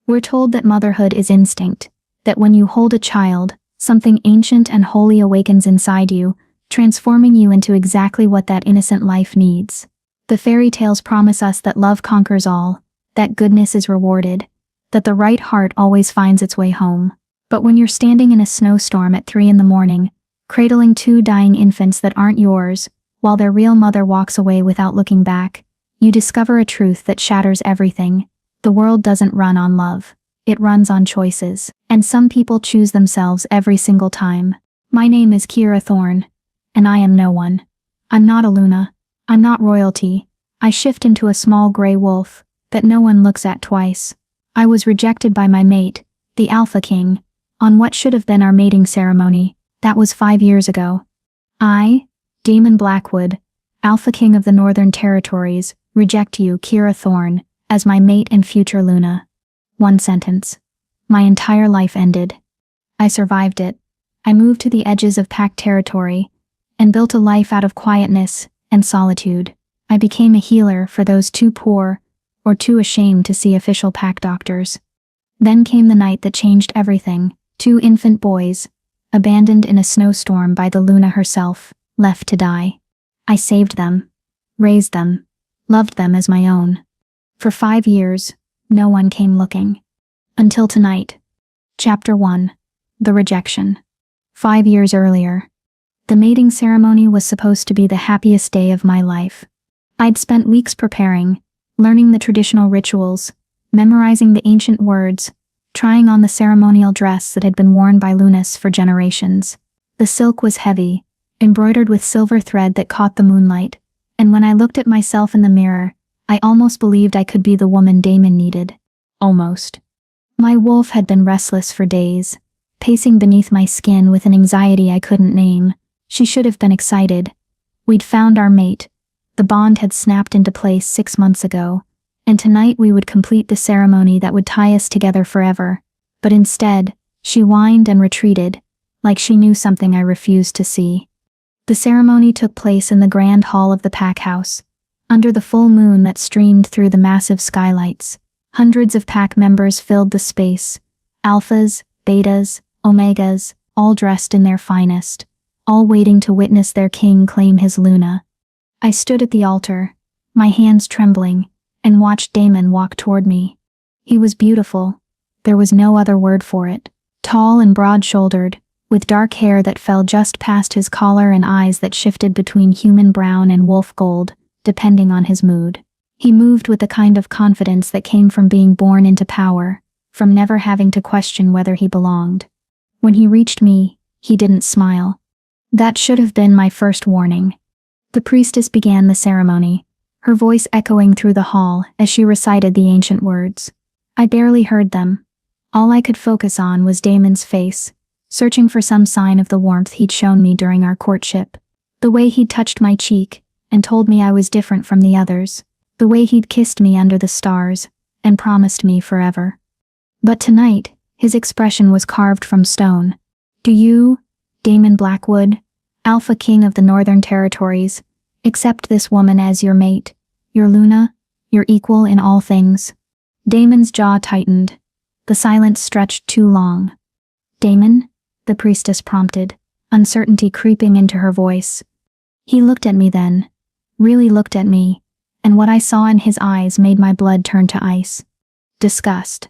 We're told that motherhood is instinct, that when you hold a child, something ancient and holy awakens inside you, transforming you into exactly what that innocent life needs. The fairy tales promise us that love conquers all, that goodness is rewarded, that the right heart always finds its way home. But when you're standing in a snowstorm at 3 in the morning, cradling 2 dying infants that aren't yours, while their real mother walks away without looking back, you discover a truth that shatters everything. The world doesn't run on love. It runs on choices. And some people choose themselves every single time. My name is Kira Thorne, and I am no one. I'm not a Luna. I'm not royalty. I shift into a small gray wolf that no one looks at twice. I was rejected by my mate, the Alpha King, on what should have been our mating ceremony. That was 5 years ago. I, Damon Blackwood, Alpha King of the Northern Territories, reject you, Kira Thorne, as my mate and future Luna. One sentence. My entire life ended. I survived it. I moved to the edges of pack territory and built a life out of quietness and solitude. I became a healer for those too poor or too ashamed to see official pack doctors. Then came the night that changed everything. 2 infant boys, abandoned in a snowstorm by the Luna herself, left to die. I saved them, raised them, loved them as my own. For 5 years, no one came looking. Until tonight. Chapter 1. The Rejection. 5 years earlier. The mating ceremony was supposed to be the happiest day of my life. I'd spent weeks preparing, learning the traditional rituals, memorizing the ancient words, trying on the ceremonial dress that had been worn by Lunas for generations. The silk was heavy, embroidered with silver thread that caught the moonlight, and when I looked at myself in the mirror, I almost believed I could be the woman Damon needed. Almost. My wolf had been restless for days, pacing beneath my skin with an anxiety I couldn't name. She should have been excited. We'd found our mate. The bond had snapped into place 6 months ago, and tonight we would complete the ceremony that would tie us together forever. But instead, she whined and retreated, like she knew something I refused to see. The ceremony took place in the grand hall of the pack house, under the full moon that streamed through the massive skylights. Hundreds of pack members filled the space, alphas, betas, omegas, all dressed in their finest, all waiting to witness their king claim his Luna. I stood at the altar, my hands trembling, and watched Damon walk toward me. He was beautiful. There was no other word for it. Tall and broad-shouldered, with dark hair that fell just past his collar and eyes that shifted between human brown and wolf gold, depending on his mood. He moved with the kind of confidence that came from being born into power, from never having to question whether he belonged. When he reached me, he didn't smile. That should have been my first warning. The priestess began the ceremony, her voice echoing through the hall as she recited the ancient words. I barely heard them. All I could focus on was Damon's face, searching for some sign of the warmth he'd shown me during our courtship. The way he'd touched my cheek and told me I was different from the others. The way he'd kissed me under the stars and promised me forever. But tonight, his expression was carved from stone. Do you, Damon Blackwood, Alpha King of the Northern Territories, accept this woman as your mate, your Luna, your equal in all things? Damon's jaw tightened. The silence stretched too long. Damon? The priestess prompted, uncertainty creeping into her voice. He looked at me then, really looked at me, and what I saw in his eyes made my blood turn to ice. Disgust.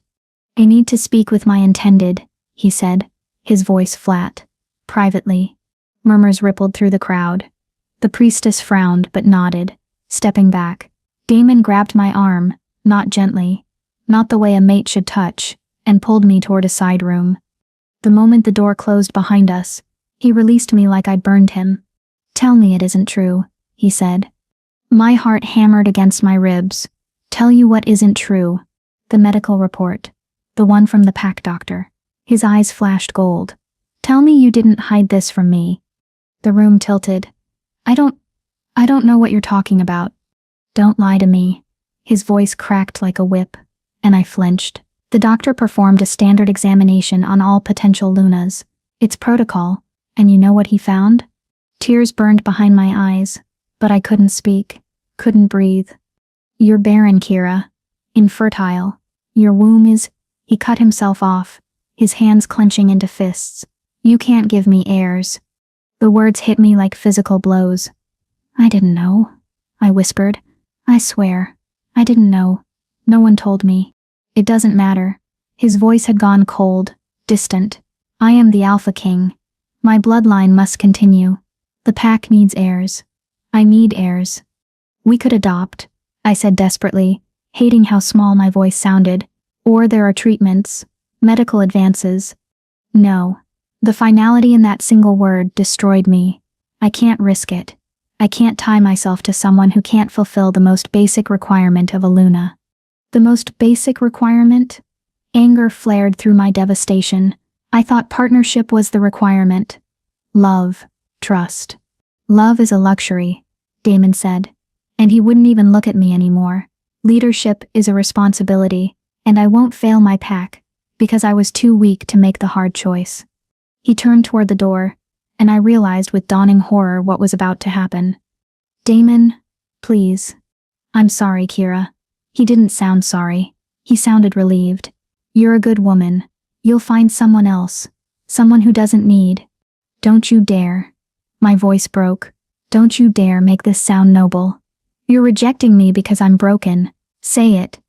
I need to speak with my intended, he said, his voice flat. Privately. Murmurs rippled through the crowd. The priestess frowned but nodded, stepping back. Damon grabbed my arm, not gently, not the way a mate should touch, and pulled me toward a side room. The moment the door closed behind us, he released me like I'd burned him. Tell me it isn't true, he said. My heart hammered against my ribs. Tell you what isn't true. The medical report. The one from the pack doctor. His eyes flashed gold. Tell me you didn't hide this from me. The room tilted. I don't know what you're talking about. Don't lie to me. His voice cracked like a whip, and I flinched. The doctor performed a standard examination on all potential Lunas. It's protocol, and you know what he found? Tears burned behind my eyes, but I couldn't speak, couldn't breathe. You're barren, Kira. Infertile. Your womb is He cut himself off, his hands clenching into fists. You can't give me heirs. The words hit me like physical blows. I didn't know, I whispered. I swear, I didn't know. No one told me. It doesn't matter. His voice had gone cold, distant. I am the Alpha King. My bloodline must continue. The pack needs heirs. I need heirs. We could adopt, I said desperately, hating how small my voice sounded. Or there are treatments, medical advances. No. The finality in that single word destroyed me. I can't risk it. I can't tie myself to someone who can't fulfill the most basic requirement of a Luna. The most basic requirement? Anger flared through my devastation. I thought partnership was the requirement. Love, trust. Love is a luxury, Damon said. And he wouldn't even look at me anymore. Leadership is a responsibility, and I won't fail my pack, because I was too weak to make the hard choice. He turned toward the door, and I realized with dawning horror what was about to happen. Damon, please. I'm sorry, Kira. He didn't sound sorry. He sounded relieved. You're a good woman. You'll find someone else. Someone who doesn't need. Don't you dare. My voice broke. Don't you dare make this sound noble. You're rejecting me because I'm broken. Say it.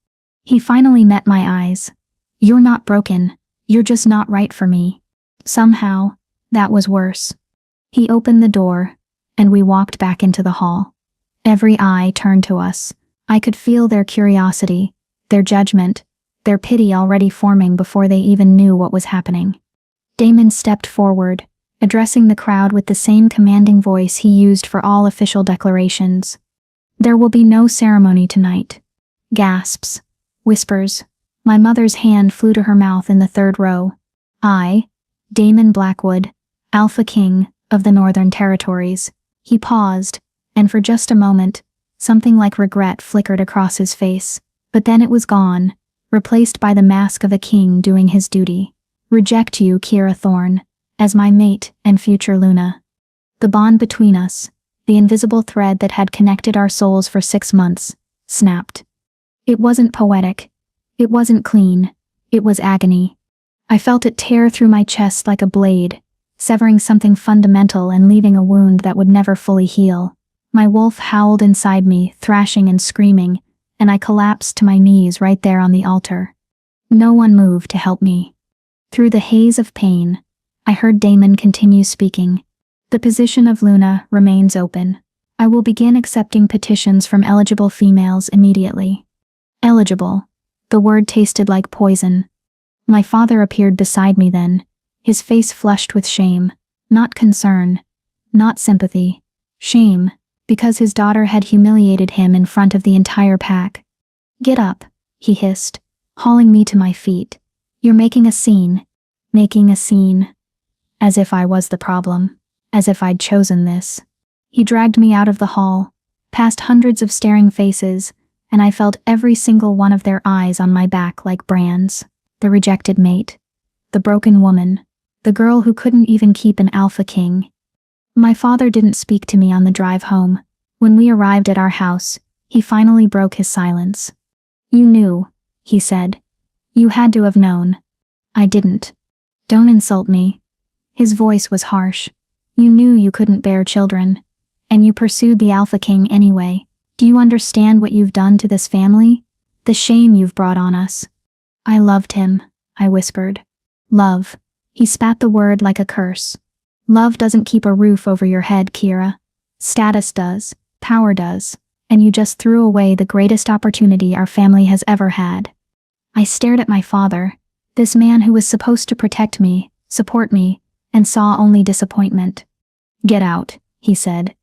He finally met my eyes. You're not broken. You're just not right for me. Somehow, that was worse. He opened the door, and we walked back into the hall. Every eye turned to us. I could feel their curiosity, their judgment, their pity already forming before they even knew what was happening. Damon stepped forward, addressing the crowd with the same commanding voice he used for all official declarations. There will be no ceremony tonight. Gasps. Whispers. My mother's hand flew to her mouth in the third row. I, Damon Blackwood, Alpha King of the Northern Territories. He paused, and for just a moment, something like regret flickered across his face, but then it was gone, replaced by the mask of a king doing his duty. Reject you, Kira Thorne, as my mate and future Luna. The bond between us, the invisible thread that had connected our souls for 6 months, snapped. It wasn't poetic. It wasn't clean. It was agony. I felt it tear through my chest like a blade, severing something fundamental and leaving a wound that would never fully heal. My wolf howled inside me, thrashing and screaming, and I collapsed to my knees right there on the altar. No one moved to help me. Through the haze of pain, I heard Damon continue speaking. The position of Luna remains open. I will begin accepting petitions from eligible females immediately. Eligible. The word tasted like poison. My father appeared beside me then, his face flushed with shame, not concern, not sympathy. Shame, because his daughter had humiliated him in front of the entire pack. Get up, he hissed, hauling me to my feet. You're making a scene. Making a scene. As if I was the problem. As if I'd chosen this. He dragged me out of the hall, past hundreds of staring faces, and I felt every single one of their eyes on my back like brands. The rejected mate. The broken woman. The girl who couldn't even keep an Alpha King. My father didn't speak to me on the drive home. When we arrived at our house, he finally broke his silence. You knew, he said. You had to have known. I didn't. Don't insult me. His voice was harsh. You knew you couldn't bear children. And you pursued the Alpha King anyway. Do you understand what you've done to this family? The shame you've brought on us. I loved him, I whispered. Love. He spat the word like a curse. Love doesn't keep a roof over your head, Kira. Status does. Power does. And you just threw away the greatest opportunity our family has ever had. I stared at my father, this man who was supposed to protect me, support me, and saw only disappointment. Get out, he said.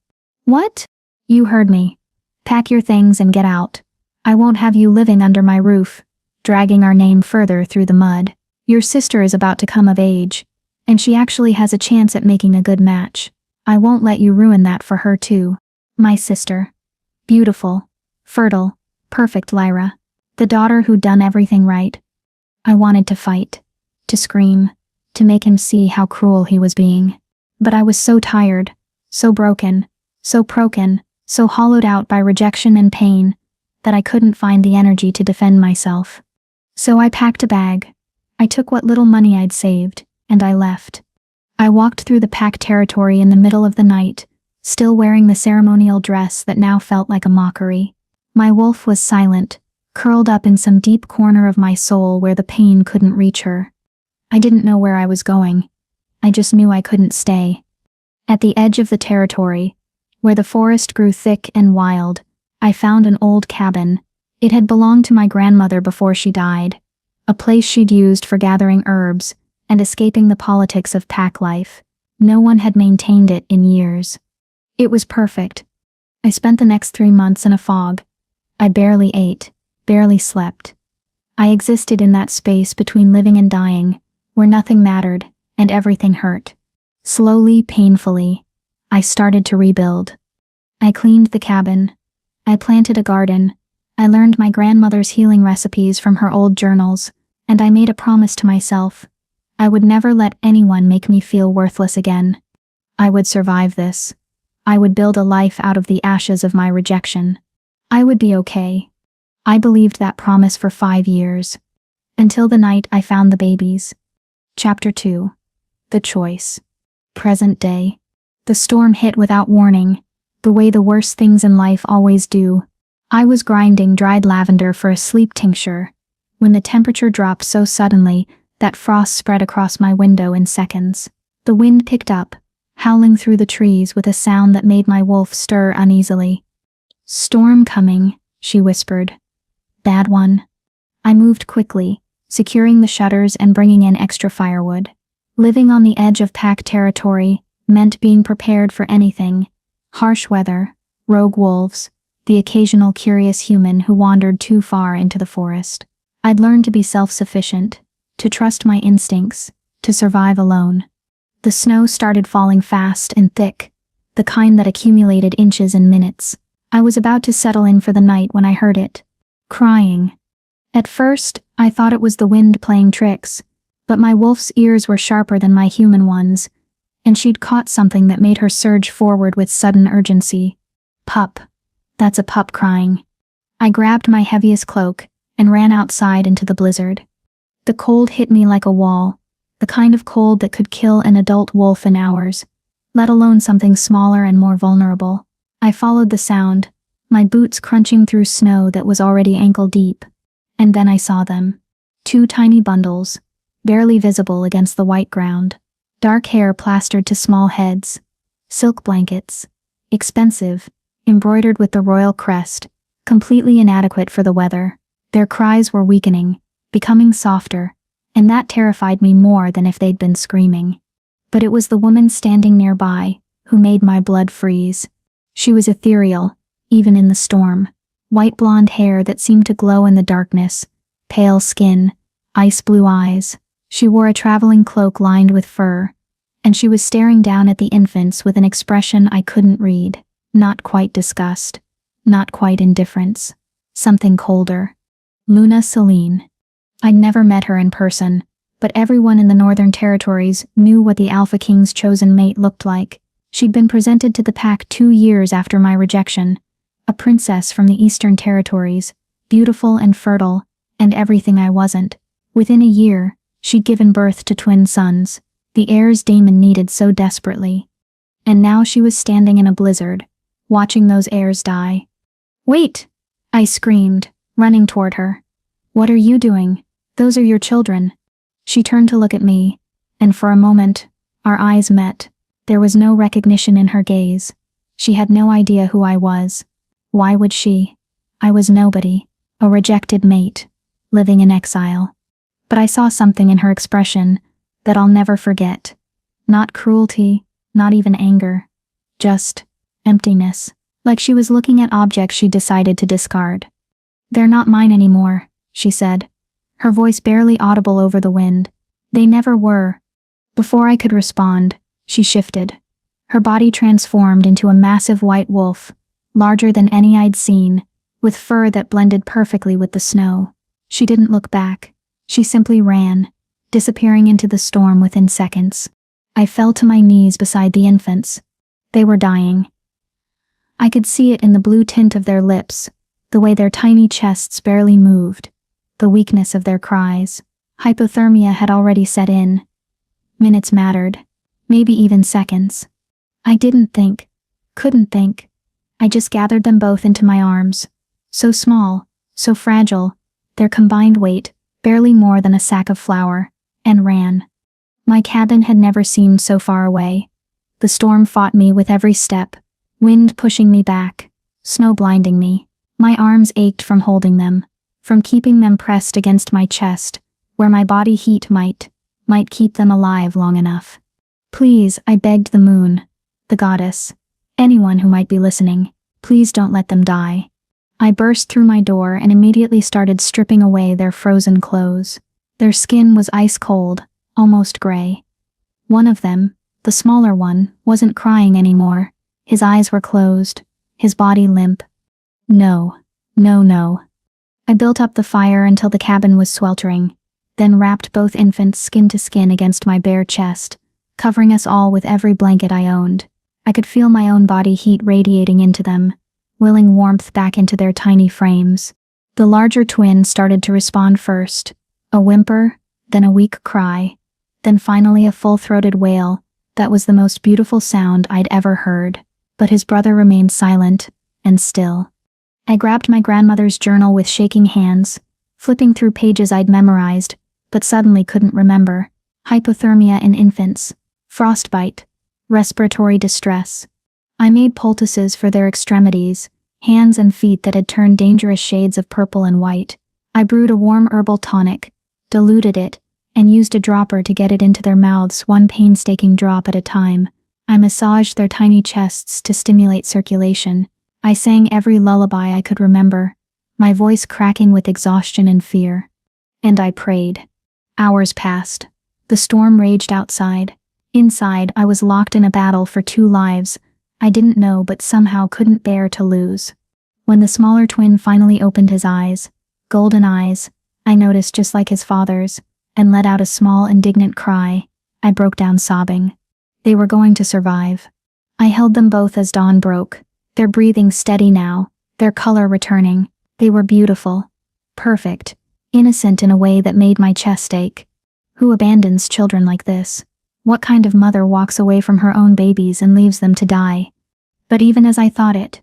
What? You heard me. Pack your things and get out. I won't have you living under my roof, dragging our name further through the mud. Your sister is about to come of age, and she actually has a chance at making a good match. I won't let you ruin that for her too. My sister. Beautiful, fertile, perfect Lyra. The daughter who'd done everything right. I wanted to fight, to scream, to make him see how cruel he was being. But I was so tired, so broken, so hollowed out by rejection and pain, that I couldn't find the energy to defend myself. So I packed a bag, I took what little money I'd saved, and I left. I walked through the pack territory in the middle of the night, still wearing the ceremonial dress that now felt like a mockery. My wolf was silent, curled up in some deep corner of my soul where the pain couldn't reach her. I didn't know where I was going. I just knew I couldn't stay. At the edge of the territory, where the forest grew thick and wild, I found an old cabin. It had belonged to my grandmother before she died, a place she'd used for gathering herbs and escaping the politics of pack life. No one had maintained it in years. It was perfect. I spent the next 3 months in a fog. I barely ate, barely slept. I existed in that space between living and dying, where nothing mattered and everything hurt. Slowly, painfully, I started to rebuild. I cleaned the cabin. I planted a garden. I learned my grandmother's healing recipes from her old journals, and I made a promise to myself. I would never let anyone make me feel worthless again. I would survive this. I would build a life out of the ashes of my rejection. I would be okay. I believed that promise for 5 years. Until the night I found the babies. Chapter 2. The Choice. Present day. The storm hit without warning, the way the worst things in life always do. I was grinding dried lavender for a sleep tincture, when the temperature dropped so suddenly that frost spread across my window in seconds. The wind picked up, howling through the trees with a sound that made my wolf stir uneasily. "Storm coming," she whispered. "Bad one." I moved quickly, securing the shutters and bringing in extra firewood. Living on the edge of pack territory meant being prepared for anything: harsh weather, rogue wolves, the occasional curious human who wandered too far into the forest. I'd learned to be self-sufficient, to trust my instincts, to survive alone. The snow started falling fast and thick, the kind that accumulated inches in minutes. I was about to settle in for the night when I heard it. Crying. At first, I thought it was the wind playing tricks, but my wolf's ears were sharper than my human ones, and she'd caught something that made her surge forward with sudden urgency. Pup. That's a pup crying. I grabbed my heaviest cloak and ran outside into the blizzard. The cold hit me like a wall, the kind of cold that could kill an adult wolf in hours, let alone something smaller and more vulnerable. I followed the sound, my boots crunching through snow that was already ankle deep, and then I saw them. 2 tiny bundles, barely visible against the white ground. Dark hair plastered to small heads. Silk blankets. Expensive, embroidered with the royal crest, completely inadequate for the weather. Their cries were weakening, becoming softer, and that terrified me more than if they'd been screaming. But it was the woman standing nearby who made my blood freeze. She was ethereal, even in the storm. White blonde hair that seemed to glow in the darkness, pale skin, ice blue eyes. She wore a traveling cloak lined with fur, and she was staring down at the infants with an expression I couldn't read. Not quite disgust, not quite indifference, something colder. Luna Celine. I'd never met her in person, but everyone in the Northern Territories knew what the Alpha King's chosen mate looked like. She'd been presented to the pack 2 years after my rejection, a princess from the Eastern Territories, beautiful and fertile, and everything I wasn't. Within a year, she'd given birth to twin sons, the heirs Damon needed so desperately. And now she was standing in a blizzard, watching those heirs die. "Wait!" I screamed, running toward her. "What are you doing? Those are your children." She turned to look at me, and for a moment, our eyes met. There was no recognition in her gaze. She had no idea who I was. Why would she? I was nobody, a rejected mate, living in exile. But I saw something in her expression that I'll never forget. Not cruelty, not even anger. Just emptiness, like she was looking at objects she decided to discard. "They're not mine anymore," she said, her voice barely audible over the wind. "They never were." Before I could respond, she shifted. Her body transformed into a massive white wolf, larger than any I'd seen, with fur that blended perfectly with the snow. She didn't look back. She simply ran, disappearing into the storm within seconds. I fell to my knees beside the infants. They were dying. I could see it in the blue tint of their lips, the way their tiny chests barely moved, the weakness of their cries. Hypothermia had already set in. Minutes mattered. Maybe even seconds. I didn't think. Couldn't think. I just gathered them both into my arms. So small, so fragile, their combined weight, barely more than a sack of flour, and ran. My cabin had never seemed so far away. The storm fought me with every step, wind pushing me back, snow blinding me. My arms ached from holding them, from keeping them pressed against my chest, where my body heat might keep them alive long enough. Please, I begged the moon, the goddess, anyone who might be listening, please don't let them die. I burst through my door and immediately started stripping away their frozen clothes. Their skin was ice cold, almost gray. One of them, the smaller one, wasn't crying anymore. His eyes were closed, his body limp. No. I built up the fire until the cabin was sweltering, then wrapped both infants skin to skin against my bare chest, covering us all with every blanket I owned. I could feel my own body heat radiating into them, willing warmth back into their tiny frames. The larger twin started to respond first, a whimper, then a weak cry, then finally a full-throated wail. That was the most beautiful sound I'd ever heard, but his brother remained silent and still. I grabbed my grandmother's journal with shaking hands, flipping through pages I'd memorized, but suddenly couldn't remember. Hypothermia in infants, frostbite, respiratory distress. I made poultices for their extremities, hands and feet that had turned dangerous shades of purple and white. I brewed a warm herbal tonic, diluted it, and used a dropper to get it into their mouths, one painstaking drop at a time. I massaged their tiny chests to stimulate circulation. I sang every lullaby I could remember, my voice cracking with exhaustion and fear. And I prayed. Hours passed. The storm raged outside. Inside, I was locked in a battle for 2 lives I didn't know but somehow couldn't bear to lose. When the smaller twin finally opened his eyes, golden eyes, I noticed just like his father's, and let out a small indignant cry. I broke down sobbing. They were going to survive. I held them both as dawn broke, their breathing steady now, their color returning. They were beautiful, perfect, innocent in a way that made my chest ache. Who abandons children like this? What kind of mother walks away from her own babies and leaves them to die? But even as I thought it,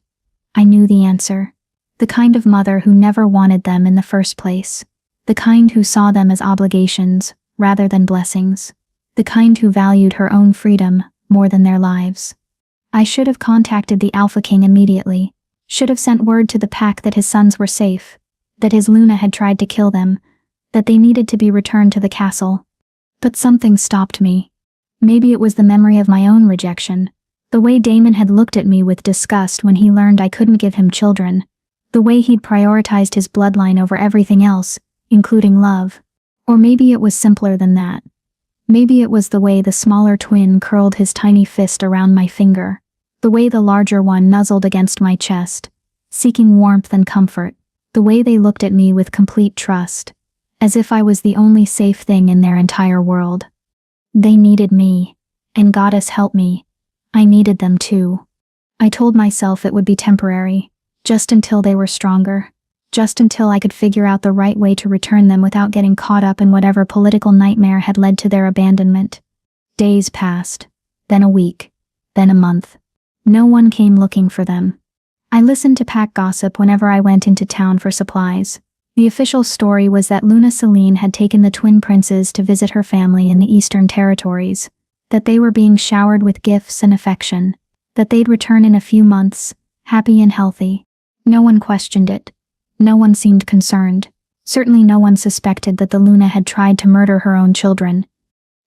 I knew the answer. The kind of mother who never wanted them in the first place. The kind who saw them as obligations, rather than blessings. The kind who valued her own freedom more than their lives. I should have contacted the Alpha King immediately. Should have sent word to the pack that his sons were safe, that his Luna had tried to kill them, that they needed to be returned to the castle. But something stopped me. Maybe it was the memory of my own rejection. The way Damon had looked at me with disgust when he learned I couldn't give him children. The way he'd prioritized his bloodline over everything else, including love. Or maybe it was simpler than that. Maybe it was the way the smaller twin curled his tiny fist around my finger. The way the larger one nuzzled against my chest, seeking warmth and comfort. The way they looked at me with complete trust, as if I was the only safe thing in their entire world. They needed me, and goddess help me, I needed them too. I told myself it would be temporary, just until they were stronger, just until I could figure out the right way to return them without getting caught up in whatever political nightmare had led to their abandonment. Days passed, then a week, then a month. No one came looking for them. I listened to pack gossip whenever I went into town for supplies. The official story was that Luna Celine had taken the twin princes to visit her family in the Eastern Territories, that they were being showered with gifts and affection, that they'd return in a few months, happy and healthy. No one questioned it. No one seemed concerned. Certainly no one suspected that the Luna had tried to murder her own children.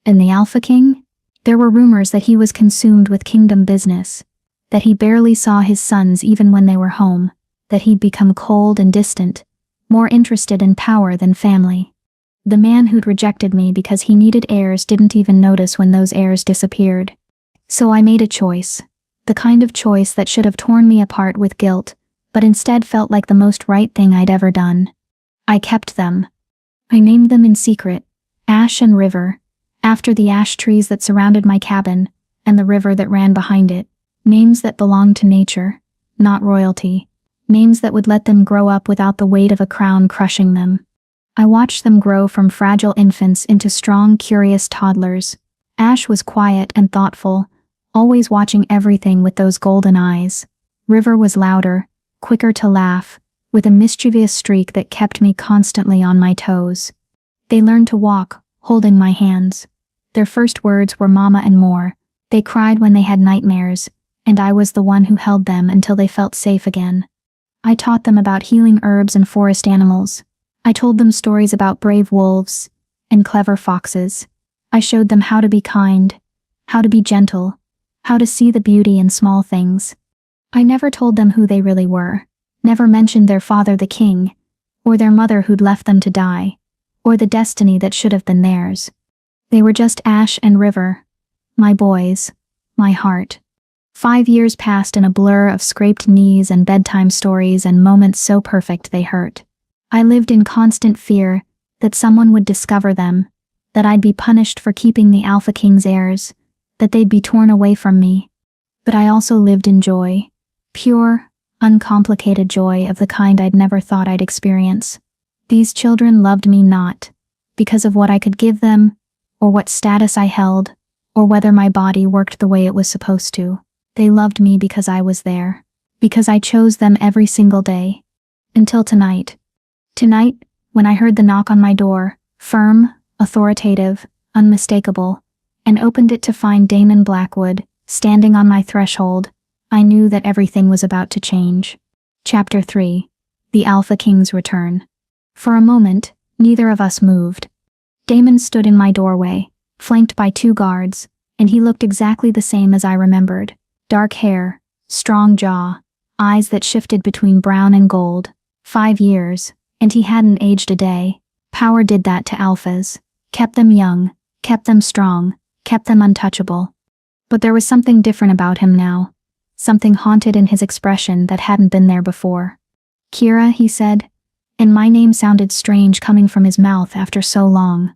And the Alpha King? There were rumors that he was consumed with kingdom business, that he barely saw his sons even when they were home, that he'd become cold and distant, more interested in power than family. The man who'd rejected me because he needed heirs didn't even notice when those heirs disappeared. So I made a choice, the kind of choice that should have torn me apart with guilt, but instead felt like the most right thing I'd ever done. I kept them. I named them in secret, Ash and River, after the ash trees that surrounded my cabin, and the river that ran behind it. Names that belonged to nature, not royalty. Names that would let them grow up without the weight of a crown crushing them. I watched them grow from fragile infants into strong, curious toddlers. Ash was quiet and thoughtful, always watching everything with those golden eyes. River was louder, quicker to laugh, with a mischievous streak that kept me constantly on my toes. They learned to walk, holding my hands. Their first words were mama and more. They cried when they had nightmares, and I was the one who held them until they felt safe again. I taught them about healing herbs and forest animals. I told them stories about brave wolves and clever foxes. I showed them how to be kind, how to be gentle, how to see the beauty in small things. I never told them who they really were, never mentioned their father the king, or their mother who'd left them to die, or the destiny that should have been theirs. They were just Ash and River, my boys, my heart. 5 years passed in a blur of scraped knees and bedtime stories and moments so perfect they hurt. I lived in constant fear that someone would discover them, that I'd be punished for keeping the Alpha King's heirs, that they'd be torn away from me. But I also lived in joy, pure, uncomplicated joy of the kind I'd never thought I'd experience. These children loved me not because of what I could give them, or what status I held, or whether my body worked the way it was supposed to. They loved me because I was there, because I chose them every single day. Until tonight. Tonight, when I heard the knock on my door, firm, authoritative, unmistakable, and opened it to find Damon Blackwood standing on my threshold, I knew that everything was about to change. Chapter 3. The Alpha King's Return. For a moment, neither of us moved. Damon stood in my doorway, flanked by 2 guards, and he looked exactly the same as I remembered. Dark hair, strong jaw, eyes that shifted between brown and gold. 5 years, and he hadn't aged a day. Power did that to alphas. Kept them young, kept them strong, kept them untouchable. But there was something different about him now. Something haunted in his expression that hadn't been there before. "Kira," he said, and my name sounded strange coming from his mouth after so long.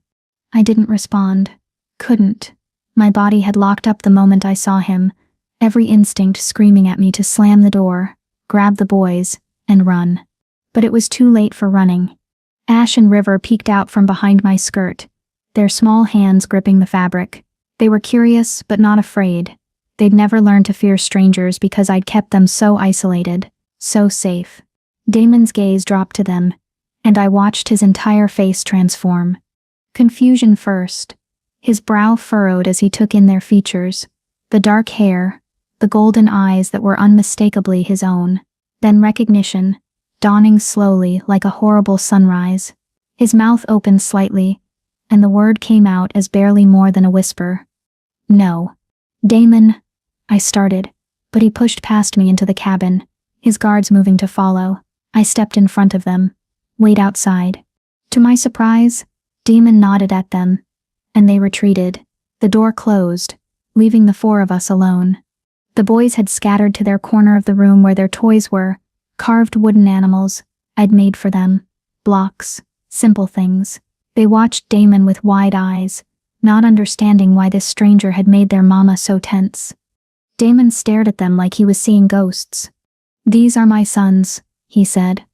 I didn't respond. Couldn't. My body had locked up the moment I saw him, every instinct screaming at me to slam the door, grab the boys, and run. But it was too late for running. Ash and River peeked out from behind my skirt, their small hands gripping the fabric. They were curious, but not afraid. They'd never learned to fear strangers because I'd kept them so isolated, so safe. Damon's gaze dropped to them, and I watched his entire face transform. Confusion first. His brow furrowed as he took in their features, the dark hair, the golden eyes that were unmistakably his own. Then recognition, dawning slowly like a horrible sunrise. His mouth opened slightly, and the word came out as barely more than a whisper. "No." "Damon," I started, but he pushed past me into the cabin, his guards moving to follow. I stepped in front of them. "Wait outside." To my surprise, Damon nodded at them, and they retreated. The door closed, leaving the 4 of us alone. The boys had scattered to their corner of the room where their toys were, carved wooden animals I'd made for them, blocks, simple things. They watched Damon with wide eyes, not understanding why this stranger had made their mama so tense. Damon stared at them like he was seeing ghosts. "These are my sons," he said.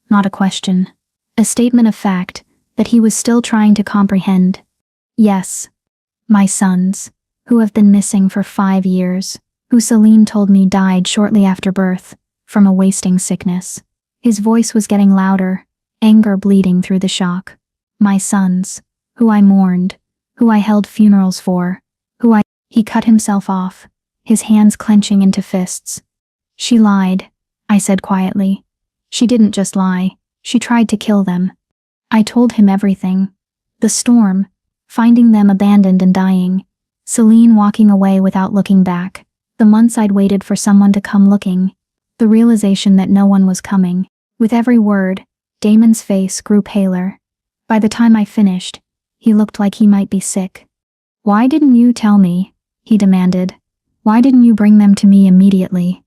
Not a question. A statement of fact that he was still trying to comprehend. "Yes. My sons, who have been missing for 5 years, who Celine told me died shortly after birth, from a wasting sickness." His voice was getting louder, anger bleeding through the shock. "My sons, who I mourned, who I held funerals for, He cut himself off, his hands clenching into fists. "She lied," I said quietly. "She didn't just lie, she tried to kill them." I told him everything. The storm, finding them abandoned and dying, Celine walking away without looking back, the months I'd waited for someone to come looking, the realization that no one was coming. With every word, Damon's face grew paler. By the time I finished, he looked like he might be sick. "Why didn't you tell me?" he demanded. "Why didn't you bring them to me immediately?"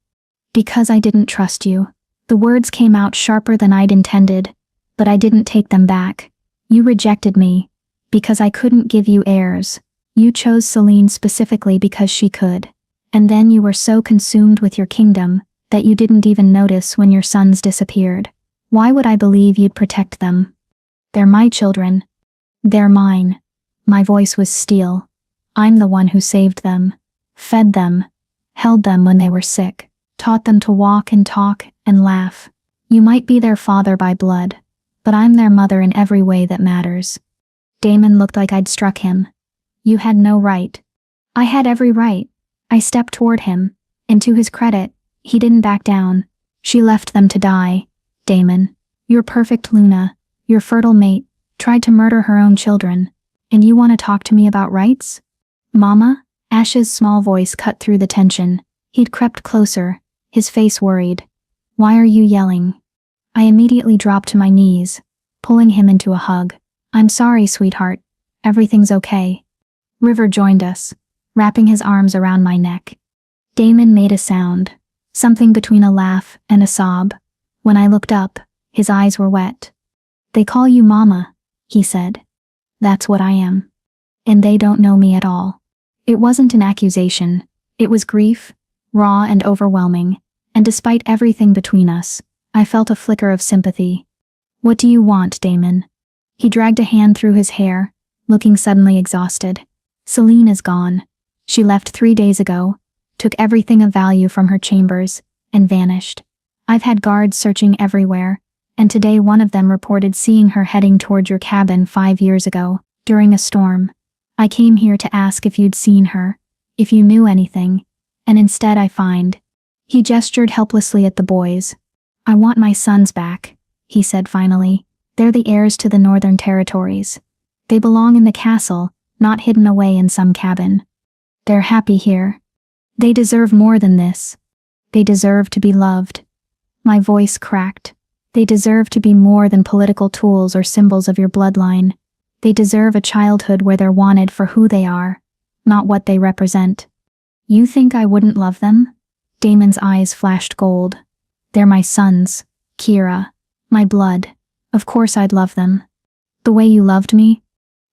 "Because I didn't trust you." The words came out sharper than I'd intended, but I didn't take them back. "You rejected me, because I couldn't give you heirs. You chose Celine specifically because she could. And then you were so consumed with your kingdom, that you didn't even notice when your sons disappeared. Why would I believe you'd protect them? They're my children. They're mine. My voice was steel. I'm the one who saved them, fed them, held them when they were sick, taught them to walk and talk and laugh. You might be their father by blood, but I'm their mother in every way that matters. Damon looked like I'd struck him. You had no right. I had every right. I stepped toward him, and to his credit, he didn't back down. She left them to die. Damon, your perfect Luna, your fertile mate, tried to murder her own children. And you want to talk to me about rights? Mama? Ash's small voice cut through the tension. He'd crept closer, his face worried. Why are you yelling? I immediately dropped to my knees, pulling him into a hug. I'm sorry, sweetheart. Everything's okay. River joined us, wrapping his arms around my neck. Damon made a sound, something between a laugh and a sob. When I looked up, his eyes were wet. They call you Mama, he said. That's what I am. And they don't know me at all. It wasn't an accusation. It was grief, raw and overwhelming, and despite everything between us, I felt a flicker of sympathy. What do you want, Damon? He dragged a hand through his hair, looking suddenly exhausted. Celine is gone. She left 3 days ago, took everything of value from her chambers, and vanished. I've had guards searching everywhere, and today one of them reported seeing her heading toward your cabin 5 years ago, during a storm. I came here to ask if you'd seen her, if you knew anything, and instead I find. He gestured helplessly at the boys. I want my sons back, he said finally. They're the heirs to the Northern Territories. They belong in the castle, not hidden away in some cabin. They're happy here. They deserve more than this. They deserve to be loved. My voice cracked. They deserve to be more than political tools or symbols of your bloodline. They deserve a childhood where they're wanted for who they are, not what they represent. You think I wouldn't love them? Damon's eyes flashed gold. They're my sons, Kira, my blood. Of course I'd love them. The way you loved me?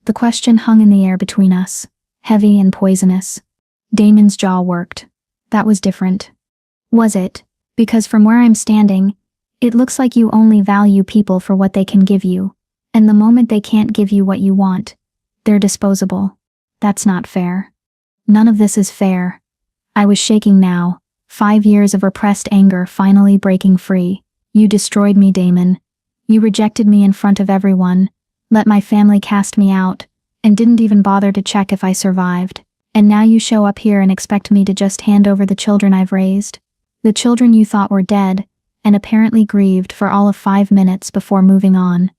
The question hung in the air between us, heavy and poisonous. Damon's jaw worked. That was different. Was it? Because from where I'm standing, it looks like you only value people for what they can give you. And the moment they can't give you what you want, they're disposable. That's not fair. None of this is fair. I was shaking now, 5 years of repressed anger finally breaking free. You destroyed me, Damon. You rejected me in front of everyone, let my family cast me out, and didn't even bother to check if I survived. And now you show up here and expect me to just hand over the children I've raised? The children you thought were dead, and apparently grieved for all of 5 minutes before moving on.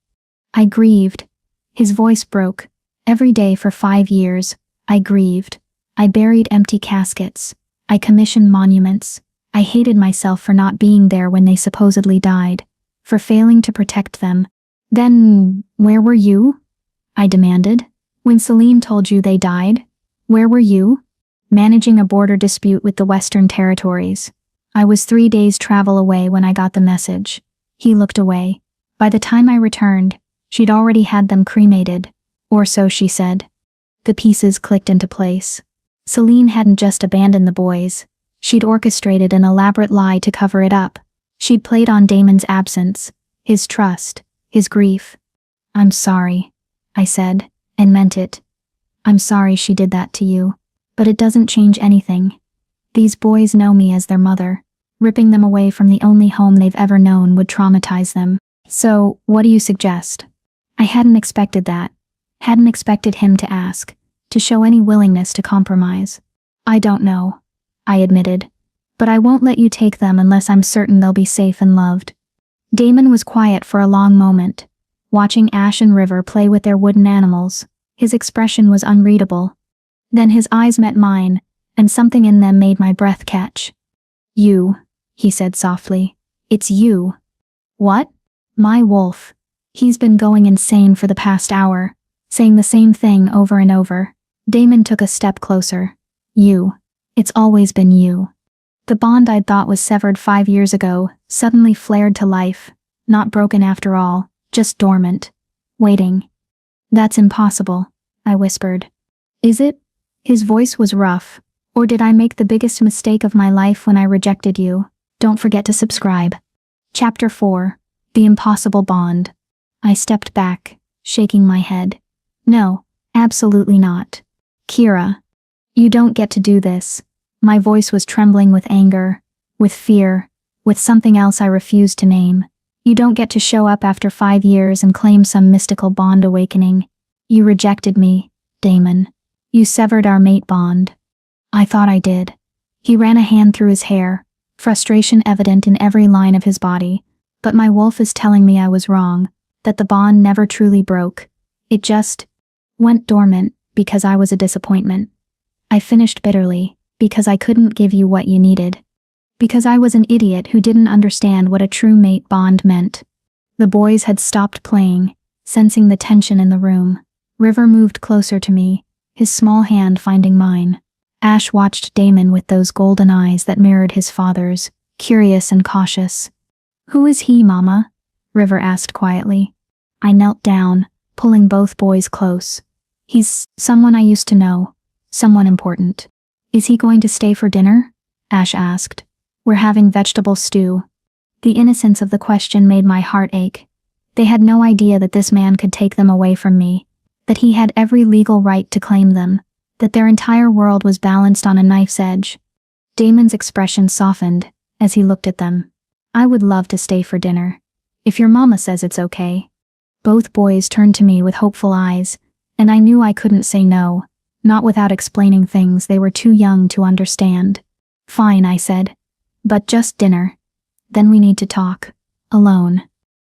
I grieved. His voice broke. Every day for 5 years, I grieved. I buried empty caskets. I commissioned monuments. I hated myself for not being there when they supposedly died, for failing to protect them. Then, where were you? I demanded. When Celine told you they died? Where were you? Managing a border dispute with the Western Territories. I was 3 days' travel away when I got the message. He looked away. By the time I returned, she'd already had them cremated, or so she said. The pieces clicked into place. Celine hadn't just abandoned the boys. She'd orchestrated an elaborate lie to cover it up. She'd played on Damon's absence, his trust, his grief. I'm sorry, I said, and meant it. I'm sorry she did that to you, but it doesn't change anything. These boys know me as their mother. Ripping them away from the only home they've ever known would traumatize them. So, what do you suggest? I hadn't expected that. Hadn't expected him to ask, to show any willingness to compromise. I don't know, I admitted. But I won't let you take them unless I'm certain they'll be safe and loved. Damon was quiet for a long moment, watching Ash and River play with their wooden animals. His expression was unreadable. Then his eyes met mine, and something in them made my breath catch. You, he said softly. It's you. What? My wolf. He's been going insane for the past hour, saying the same thing over and over. Damon took a step closer. You. It's always been you. The bond I'd thought was severed 5 years ago suddenly flared to life, not broken after all, just dormant, waiting. That's impossible, I whispered. Is it? His voice was rough. Or did I make the biggest mistake of my life when I rejected you? Don't forget to subscribe. Chapter 4. The Impossible Bond. I stepped back, shaking my head. No, absolutely not. Kira, you don't get to do this. My voice was trembling with anger, with fear, with something else I refused to name. You don't get to show up after 5 years and claim some mystical bond awakening. You rejected me, Damon. You severed our mate bond. I thought I did. He ran a hand through his hair, frustration evident in every line of his body. But my wolf is telling me I was wrong, that the bond never truly broke. It just went dormant because I was a disappointment. I finished bitterly, because I couldn't give you what you needed. Because I was an idiot who didn't understand what a true mate bond meant. The boys had stopped playing, sensing the tension in the room. River moved closer to me, his small hand finding mine. Ash watched Damon with those golden eyes that mirrored his father's, curious and cautious. "Who is he, Mama?" River asked quietly. I knelt down, pulling both boys close. "He's someone I used to know, someone important." "Is he going to stay for dinner?" Ash asked. "We're having vegetable stew." The innocence of the question made my heart ache. They had no idea that this man could take them away from me, that he had every legal right to claim them, that their entire world was balanced on a knife's edge. Damon's expression softened as he looked at them. "I would love to stay for dinner, if your mama says it's okay." Both boys turned to me with hopeful eyes, and I knew I couldn't say no, not without explaining things they were too young to understand. "Fine," I said. "But just dinner. Then we need to talk. Alone."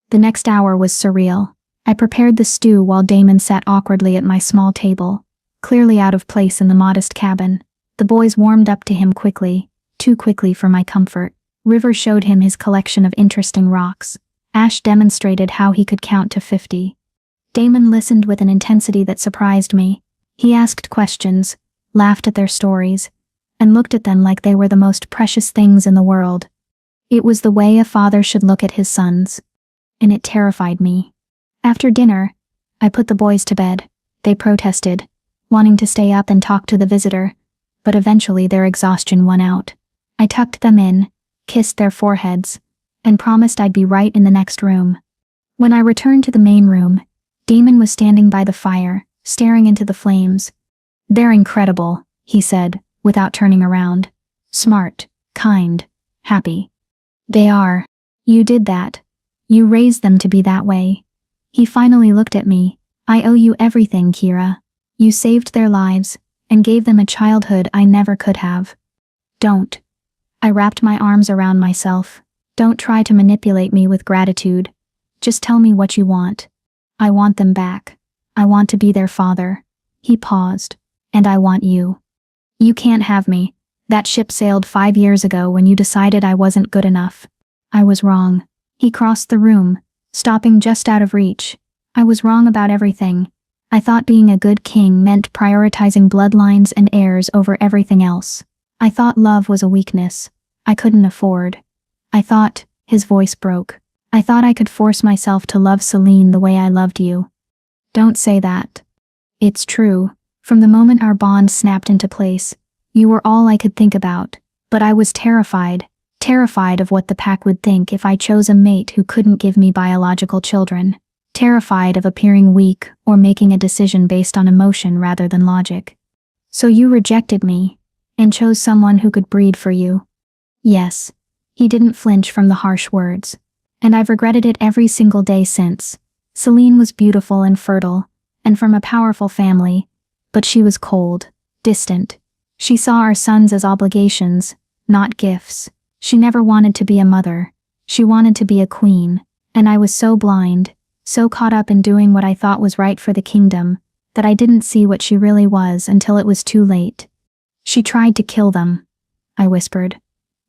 The next hour was surreal. I prepared the stew while Damon sat awkwardly at my small table, clearly out of place in the modest cabin. The boys warmed up to him quickly, too quickly for my comfort. River showed him his collection of interesting rocks. Ash demonstrated how he could count to 50. Damon listened with an intensity that surprised me. He asked questions, laughed at their stories, and looked at them like they were the most precious things in the world. It was the way a father should look at his sons, and it terrified me. After dinner, I put the boys to bed. They protested, wanting to stay up and talk to the visitor, but eventually their exhaustion won out. I tucked them in, kissed their foreheads, and promised I'd be right in the next room. When I returned to the main room, Damon was standing by the fire, staring into the flames. "They're incredible," he said, without turning around. "Smart, kind, happy. They are. You did that. You raised them to be that way." He finally looked at me. "I owe you everything, Kira. You saved their lives, and gave them a childhood I never could have. Don't." I wrapped my arms around myself. "Don't try to manipulate me with gratitude. Just tell me what you want." "I want them back. I want to be their father." He paused. "And I want you. You can't have me. That ship sailed 5 years ago when you decided I wasn't good enough. I was wrong." He crossed the room, stopping just out of reach. "I was wrong about everything. I thought being a good king meant prioritizing bloodlines and heirs over everything else. I thought love was a weakness I couldn't afford. I thought," his voice broke, "I thought I could force myself to love Celine the way I loved you." "Don't say that. It's true. From the moment our bond snapped into place, you were all I could think about, but I was terrified of what the pack would think if I chose a mate who couldn't give me biological children. Terrified of appearing weak or making a decision based on emotion rather than logic. So you rejected me, and chose someone who could breed for you." "Yes." He didn't flinch from the harsh words. "And I've regretted it every single day since. Celine was beautiful and fertile, and from a powerful family, but she was cold, distant. She saw our sons as obligations, not gifts. She never wanted to be a mother. She wanted to be a queen, and I was so blind, so caught up in doing what I thought was right for the kingdom, that I didn't see what she really was until it was too late. She tried to kill them," I whispered.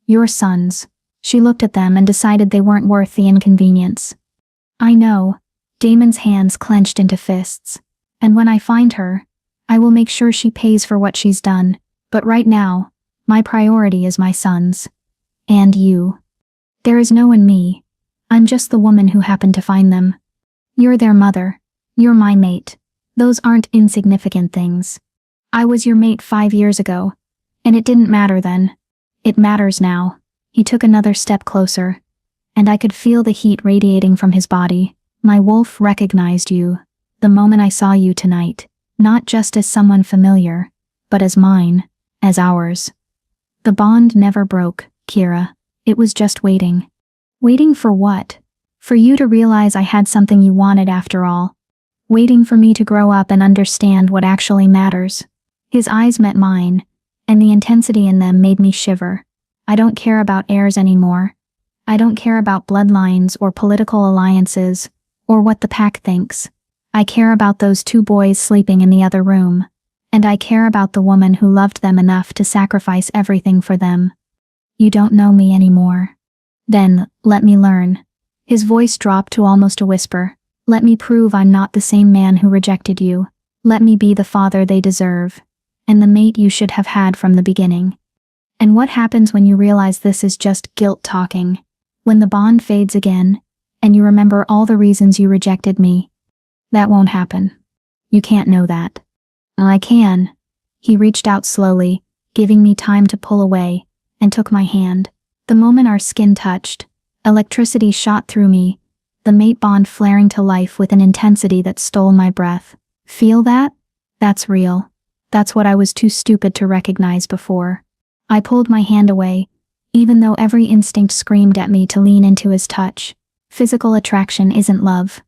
"Your sons." She looked at them and decided they weren't worth the inconvenience. "I know." Damon's hands clenched into fists. "And when I find her, I will make sure she pays for what she's done. But right now, my priority is my sons. And you. There is no one me. I'm just the woman who happened to find them. You're their mother. You're my mate. Those aren't insignificant things. I was your mate 5 years ago, and it didn't matter then. It matters now." He took another step closer, and I could feel the heat radiating from his body. "My wolf recognized you. the moment I saw you tonight, not just as someone familiar, but as mine, as ours. The bond never broke, Kira. It was just waiting. Waiting for what? For you to realize I had something you wanted after all. Waiting for me to grow up and understand what actually matters. His eyes met mine, and the intensity in them made me shiver. I don't care about heirs anymore. I don't care about bloodlines or political alliances, or what the pack thinks. I care about those two boys sleeping in the other room, and I care about the woman who loved them enough to sacrifice everything for them. You don't know me anymore. Then, let me learn. His voice dropped to almost a whisper. Let me prove I'm not the same man who rejected you. Let me be the father they deserve, and the mate you should have had from the beginning. And what happens when you realize this is just guilt talking? When the bond fades again, and you remember all the reasons you rejected me? That won't happen. You can't know that. I can. He reached out slowly, giving me time to pull away, and took my hand. The moment our skin touched, electricity shot through me, the mate bond flaring to life with an intensity that stole my breath. Feel that? That's real. That's what I was too stupid to recognize before. I pulled my hand away, even though every instinct screamed at me to lean into his touch. Physical attraction isn't love.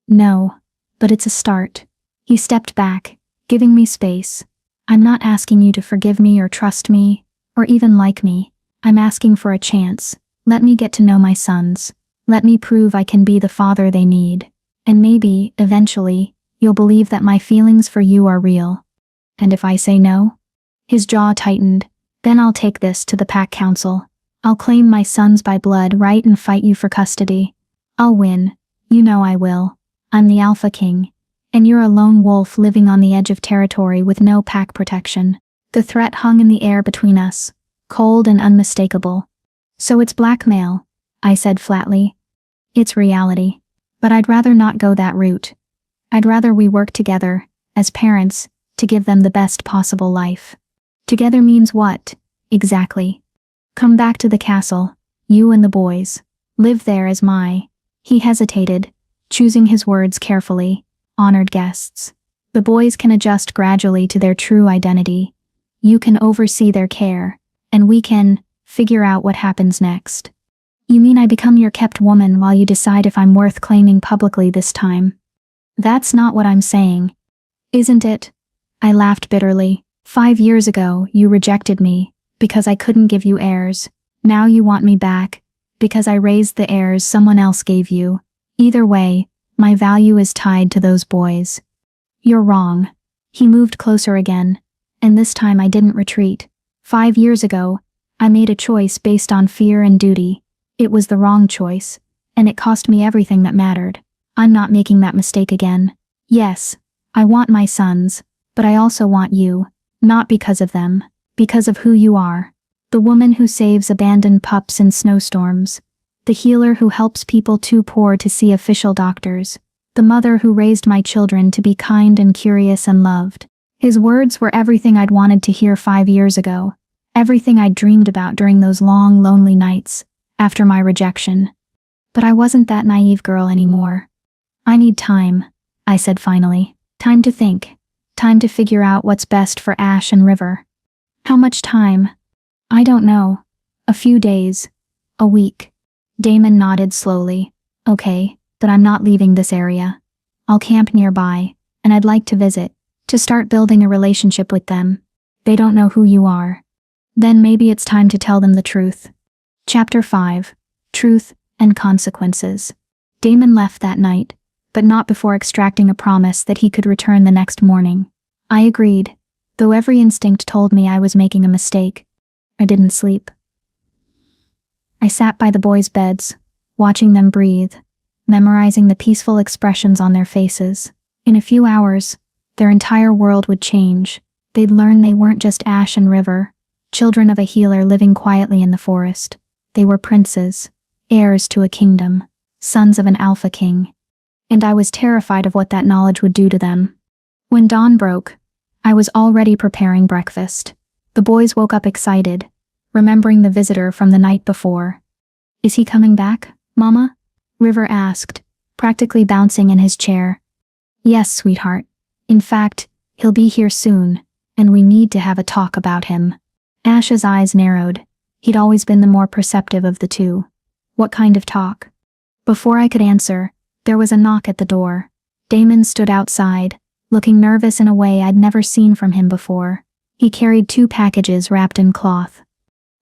No, but it's a start. He stepped back, giving me space. I'm not asking you to forgive me or trust me, or even like me. I'm asking for a chance. Let me get to know my sons. Let me prove I can be the father they need. And maybe, eventually, you'll believe that my feelings for you are real. And if I say no? His jaw tightened. Then I'll take this to the pack council. I'll claim my sons by blood right and fight you for custody. I'll win. You know I will. I'm the Alpha King. And you're a lone wolf living on the edge of territory with no pack protection. The threat hung in the air between us, cold and unmistakable. So it's blackmail, I said flatly. It's reality. But I'd rather not go that route. I'd rather we work together, as parents, to give them the best possible life. Together means what, exactly? Come back to the castle, you and the boys. Live there as my... He hesitated, choosing his words carefully. Honored guests. The boys can adjust gradually to their true identity. You can oversee their care, and we can figure out what happens next. You mean I become your kept woman while you decide if I'm worth claiming publicly this time? That's not what I'm saying. Isn't it? I laughed bitterly. 5 years ago, you rejected me, because I couldn't give you heirs. Now you want me back, because I raised the heirs someone else gave you. Either way, my value is tied to those boys. You're wrong. He moved closer again, and this time I didn't retreat. 5 years ago, I made a choice based on fear and duty. It was the wrong choice, and it cost me everything that mattered. I'm not making that mistake again. Yes, I want my sons, but I also want you. Not because of them, because of who you are. The woman who saves abandoned pups in snowstorms. The healer who helps people too poor to see official doctors. The mother who raised my children to be kind and curious and loved. His words were everything I'd wanted to hear 5 years ago. Everything I'd dreamed about during those long, lonely nights, after my rejection. But I wasn't that naive girl anymore. I need time, I said finally. Time to think. Time to figure out what's best for Ash and River. How much time? I don't know. A few days. A week. Damon nodded slowly. Okay, but I'm not leaving this area. I'll camp nearby, and I'd like to visit, to start building a relationship with them. They don't know who you are. Then maybe it's time to tell them the truth. Chapter 5. Truth and Consequences. Damon left that night, but not before extracting a promise that he could return the next morning. I agreed, though every instinct told me I was making a mistake. I didn't sleep. I sat by the boys' beds, watching them breathe, memorizing the peaceful expressions on their faces. In a few hours, their entire world would change. They'd learn they weren't just Ash and River, children of a healer living quietly in the forest. They were princes, heirs to a kingdom, sons of an Alpha King. And I was terrified of what that knowledge would do to them. When dawn broke, I was already preparing breakfast. The boys woke up excited, remembering the visitor from the night before. Is he coming back, Mama? River asked, practically bouncing in his chair. Yes, sweetheart. In fact, he'll be here soon, and we need to have a talk about him. Ash's eyes narrowed. He'd always been the more perceptive of the two. What kind of talk? Before I could answer, there was a knock at the door. Damon stood outside, looking nervous in a way I'd never seen from him before. He carried 2 packages wrapped in cloth.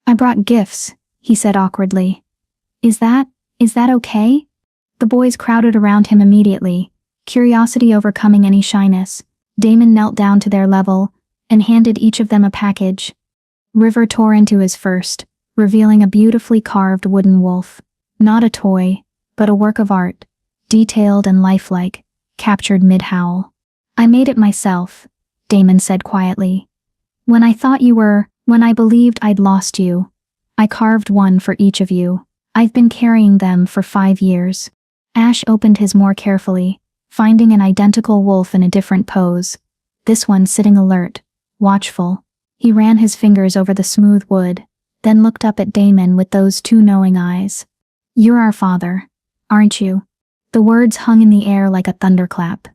I brought gifts, he said awkwardly. Is that okay? The boys crowded around him immediately, curiosity overcoming any shyness. Damon knelt down to their level and handed each of them a package. River tore into his first, revealing a beautifully carved wooden wolf. Not a toy, but a work of art, detailed and lifelike, captured mid-howl. I made it myself, Damon said quietly. When I believed I'd lost you, I carved one for each of you. I've been carrying them for 5 years. Ash opened his more carefully, finding an identical wolf in a different pose. This one sitting alert, watchful. He ran his fingers over the smooth wood, then looked up at Damon with those 2 knowing eyes. You're our father, aren't you? The words hung in the air like a thunderclap.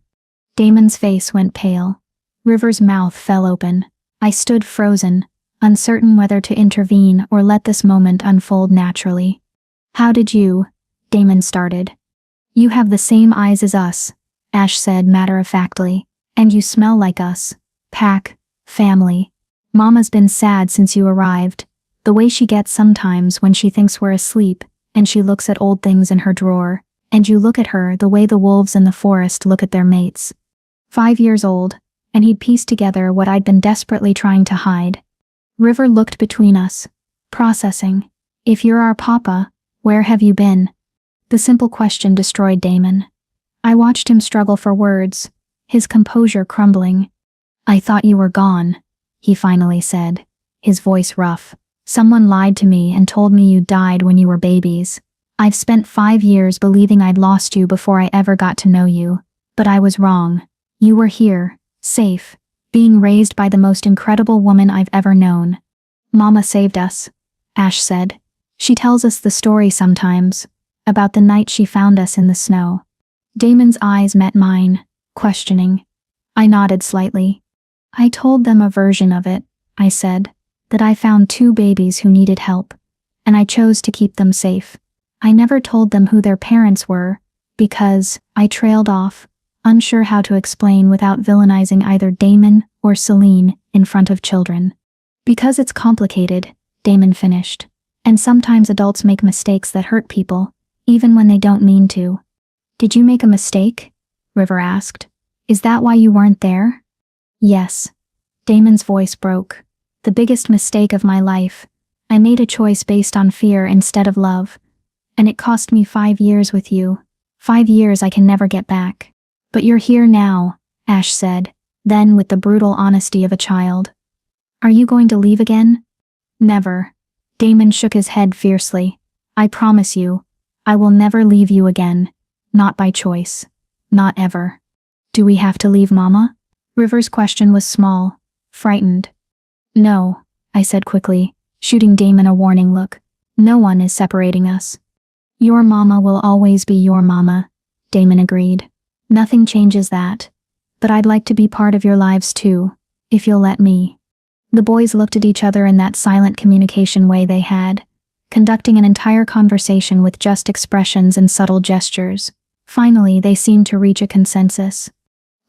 Damon's face went pale. River's mouth fell open. I stood frozen, uncertain whether to intervene or let this moment unfold naturally. How did you? Damon started. You have the same eyes as us, Ash said matter-of-factly, and you smell like us. Pack, family. Mama's been sad since you arrived, the way she gets sometimes when she thinks we're asleep, and she looks at old things in her drawer, and you look at her the way the wolves in the forest look at their mates. 5 years old, and he'd pieced together what I'd been desperately trying to hide. River looked between us, processing. If you're our papa, where have you been? The simple question destroyed Damon. I watched him struggle for words, his composure crumbling. I thought you were gone, he finally said, his voice rough. Someone lied to me and told me you died when you were babies. I've spent 5 years believing I'd lost you before I ever got to know you, but I was wrong. You were here, safe, being raised by the most incredible woman I've ever known. Mama saved us, Ash said. She tells us the story sometimes, about the night she found us in the snow. Damon's eyes met mine, questioning. I nodded slightly. I told them a version of it, I said, that I found 2 babies who needed help, and I chose to keep them safe. I never told them who their parents were, because I trailed off, unsure how to explain without villainizing either Damon or Celine in front of children. Because it's complicated, Damon finished, and sometimes adults make mistakes that hurt people, even when they don't mean to. Did you make a mistake? River asked. Is that why you weren't there? Yes. Damon's voice broke. The biggest mistake of my life. I made a choice based on fear instead of love. And it cost me 5 years with you. 5 years I can never get back. But you're here now, Ash said, then with the brutal honesty of a child. Are you going to leave again? Never. Damon shook his head fiercely. I promise you, I will never leave you again. Not by choice. Not ever. Do we have to leave Mama? River's question was small, frightened. No, I said quickly, shooting Damon a warning look. No one is separating us. Your mama will always be your mama, Damon agreed. Nothing changes that. But I'd like to be part of your lives too, if you'll let me. The boys looked at each other in that silent communication way they had, conducting an entire conversation with just expressions and subtle gestures. Finally, they seemed to reach a consensus.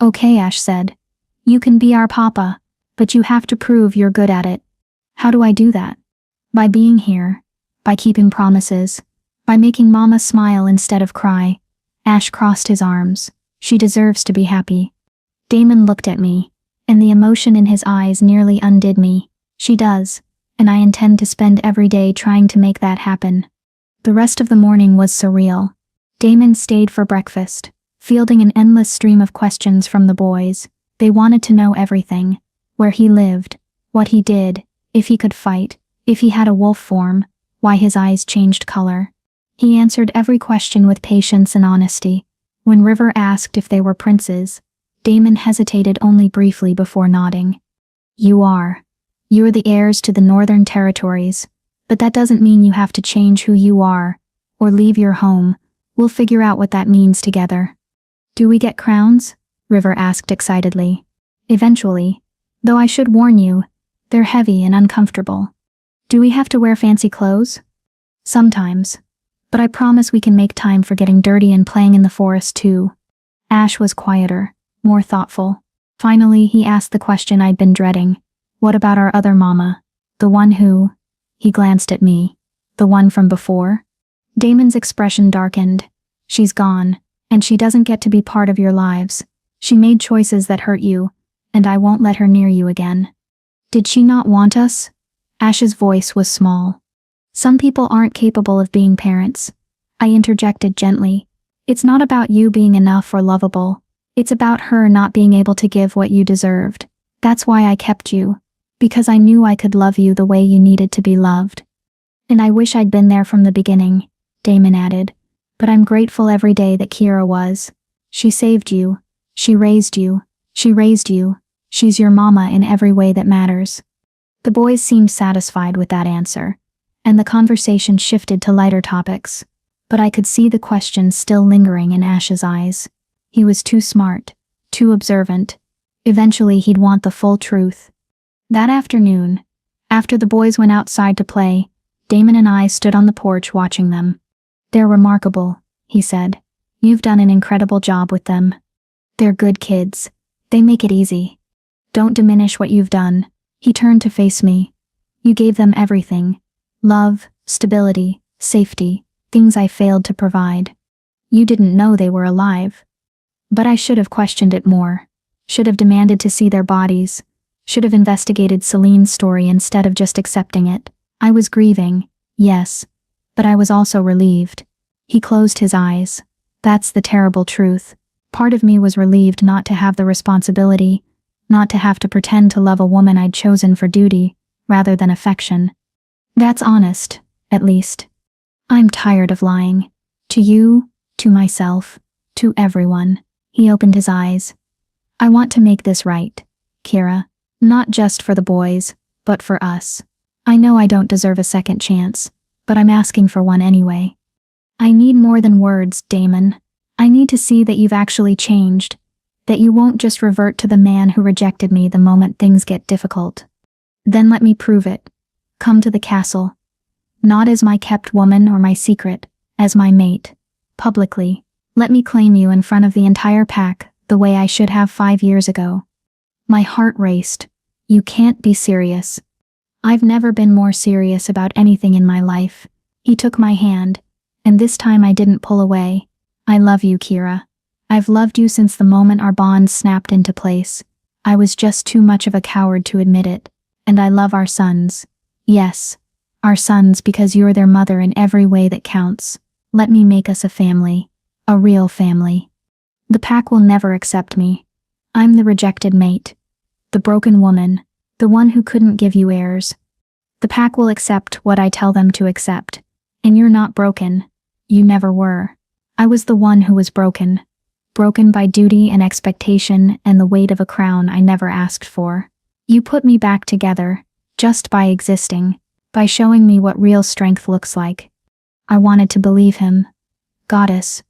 Okay, Ash said. You can be our papa, but you have to prove you're good at it. How do I do that? By being here. By keeping promises. By making Mama smile instead of cry. Ash crossed his arms. She deserves to be happy. Damon looked at me, and the emotion in his eyes nearly undid me. She does, and I intend to spend every day trying to make that happen. The rest of the morning was surreal. Damon stayed for breakfast, fielding an endless stream of questions from the boys. They wanted to know everything. Where he lived, what he did, if he could fight, if he had a wolf form, why his eyes changed color. He answered every question with patience and honesty. When River asked if they were princes, Damon hesitated only briefly before nodding. You are. You're the heirs to the Northern Territories, but that doesn't mean you have to change who you are, or leave your home. We'll figure out what that means together. Do we get crowns? River asked excitedly. Eventually. Though I should warn you, they're heavy and uncomfortable. Do we have to wear fancy clothes? Sometimes. But I promise we can make time for getting dirty and playing in the forest too. Ash was quieter, more thoughtful. Finally, he asked the question I'd been dreading. What about our other mama? The one who... He glanced at me. The one from before? Damon's expression darkened. She's gone, and she doesn't get to be part of your lives. She made choices that hurt you, and I won't let her near you again. Did she not want us? Ash's voice was small. Some people aren't capable of being parents. I interjected gently. It's not about you being enough or lovable. It's about her not being able to give what you deserved. That's why I kept you. Because I knew I could love you the way you needed to be loved. And I wish I'd been there from the beginning, Damon added. But I'm grateful every day that Kira was. She saved you. She raised you. She raised you. She's your mama in every way that matters. The boys seemed satisfied with that answer, and the conversation shifted to lighter topics. But I could see the question still lingering in Ash's eyes. He was too smart, too observant. Eventually he'd want the full truth. That afternoon, after the boys went outside to play, Damon and I stood on the porch watching them. They're remarkable, he said. You've done an incredible job with them. They're good kids. They make it easy. Don't diminish what you've done. He turned to face me. You gave them everything. Love, stability, safety, things I failed to provide. You didn't know they were alive. But I should have questioned it more. Should have demanded to see their bodies. Should have investigated Celine's story instead of just accepting it. I was grieving, yes, but I was also relieved. He closed his eyes. That's the terrible truth. Part of me was relieved not to have the responsibility, not to have to pretend to love a woman I'd chosen for duty, rather than affection. That's honest, at least. I'm tired of lying. To you, to myself, to everyone. He opened his eyes. I want to make this right, Kira. Not just for the boys, but for us. I know I don't deserve a second chance, but I'm asking for one anyway. I need more than words, Damon. I need to see that you've actually changed, that you won't just revert to the man who rejected me the moment things get difficult. Then let me prove it. Come to the castle. Not as my kept woman or my secret, as my mate. Publicly. Let me claim you in front of the entire pack, the way I should have 5 years ago. My heart raced. You can't be serious. I've never been more serious about anything in my life. He took my hand, and this time I didn't pull away. I love you, Kira. I've loved you since the moment our bonds snapped into place. I was just too much of a coward to admit it. And I love our sons. Yes, our sons, because you're their mother in every way that counts. Let me make us a family. A real family. The pack will never accept me. I'm the rejected mate. The broken woman. The one who couldn't give you heirs. The pack will accept what I tell them to accept. And you're not broken. You never were. I was the one who was broken. Broken by duty and expectation and the weight of a crown I never asked for. You put me back together, just by existing, by showing me what real strength looks like. I wanted to believe him. Goddess.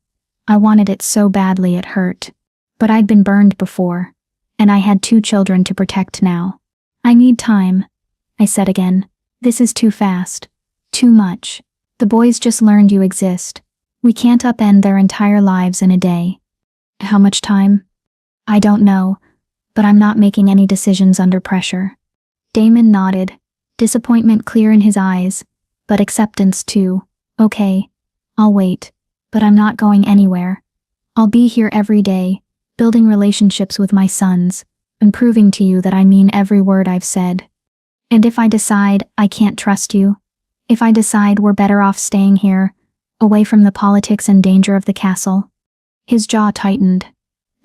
I wanted it so badly it hurt. But I'd been burned before, and I had 2 children to protect now. I need time, I said again. This is too fast. Too much. The boys just learned you exist. We can't upend their entire lives in a day. How much time? I don't know, but I'm not making any decisions under pressure. Damon nodded, disappointment clear in his eyes, but acceptance too. Okay, I'll wait, but I'm not going anywhere. I'll be here every day, building relationships with my sons, and proving to you that I mean every word I've said. And if I decide I can't trust you, if I decide we're better off staying here, away from the politics and danger of the castle. His jaw tightened.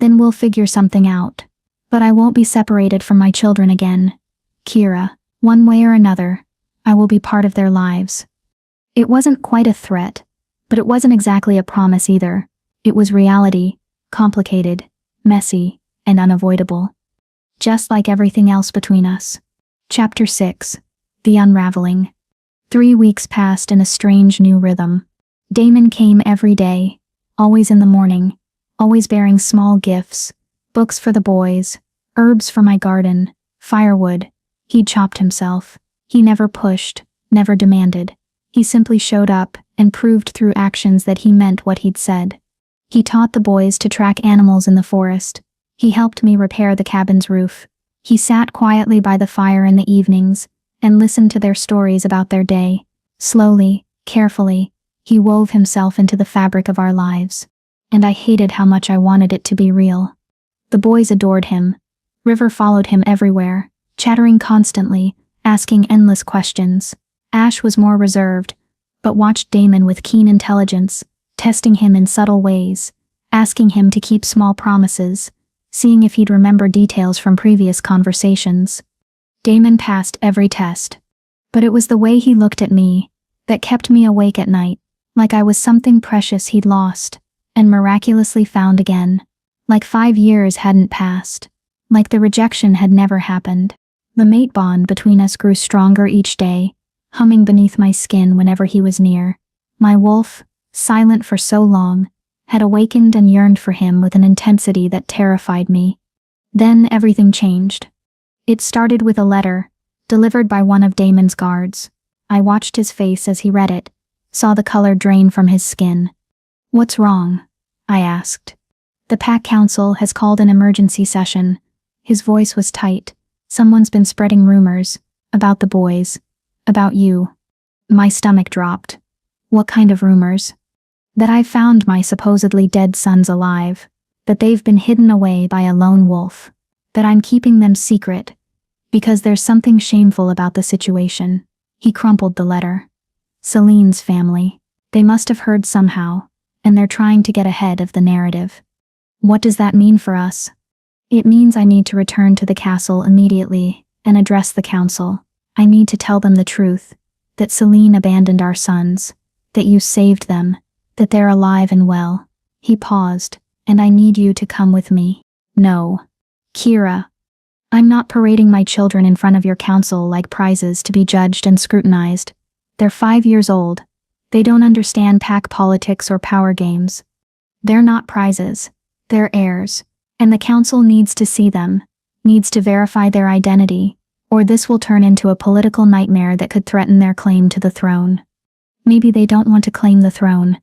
Then we'll figure something out. But I won't be separated from my children again. Kira, one way or another, I will be part of their lives. It wasn't quite a threat, but it wasn't exactly a promise either. It was reality, complicated, messy, and unavoidable. Just like everything else between us. Chapter 6. The Unraveling. 3 weeks passed in a strange new rhythm. Damon came every day, always in the morning, always bearing small gifts, Books for the boys, herbs for my garden, firewood. He'd chopped himself. He never pushed, never demanded. He simply showed up and proved through actions that he meant what he'd said. He taught the boys to track animals in the forest. He helped me repair the cabin's roof. He sat quietly by the fire in the evenings and listened to their stories about their day. Slowly, carefully, he wove himself into the fabric of our lives. And I hated how much I wanted it to be real. The boys adored him. River followed him everywhere, chattering constantly, asking endless questions. Ash was more reserved, but watched Damon with keen intelligence, testing him in subtle ways, asking him to keep small promises, seeing if he'd remember details from previous conversations. Damon passed every test. But it was the way he looked at me that kept me awake at night, like I was something precious he'd lost and miraculously found again. Like 5 years hadn't passed. Like the rejection had never happened. The mate bond between us grew stronger each day, humming beneath my skin whenever he was near. My wolf, silent for so long, had awakened and yearned for him with an intensity that terrified me. Then everything changed. It started with a letter, delivered by one of Damon's guards. I watched his face as he read it, saw the color drain from his skin. "What's wrong?" I asked. "The pack council has called an emergency session." His voice was tight. "Someone's been spreading rumors about the boys, about you." My stomach dropped. "What kind of rumors?" "That I've found my supposedly dead sons alive, that they've been hidden away by a lone wolf, that I'm keeping them secret, because there's something shameful about the situation." He crumpled the letter. "Celine's family. They must have heard somehow, and they're trying to get ahead of the narrative." "What does that mean for us?" "It means I need to return to the castle immediately and address the council. I need to tell them the truth, that Celine abandoned our sons, that you saved them, that they're alive and well." He paused. "And I need you to come with me." "No. Kira. I'm not parading my children in front of your council like prizes to be judged and scrutinized. They're 5 years old. They don't understand pack politics or power games. They're not prizes. They're heirs. And the council needs to see them, needs to verify their identity, or this will turn into a political nightmare that could threaten their claim to the throne. Maybe they don't want to claim the throne.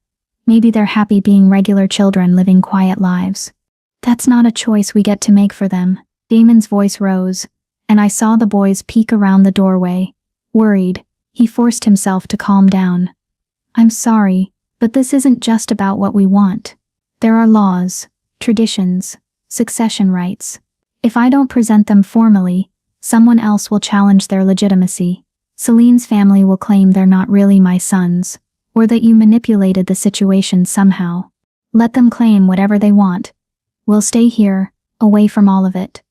Maybe they're happy being regular children living quiet lives. That's not a choice we get to make for them." Damon's voice rose, and I saw the boys peek around the doorway. Worried, he forced himself to calm down. "I'm sorry, but this isn't just about what we want. There are laws, traditions, succession rights. If I don't present them formally, someone else will challenge their legitimacy. Celine's family will claim they're not really my sons, or that you manipulated the situation somehow. Let them claim whatever they want. We'll stay here, away from all of it."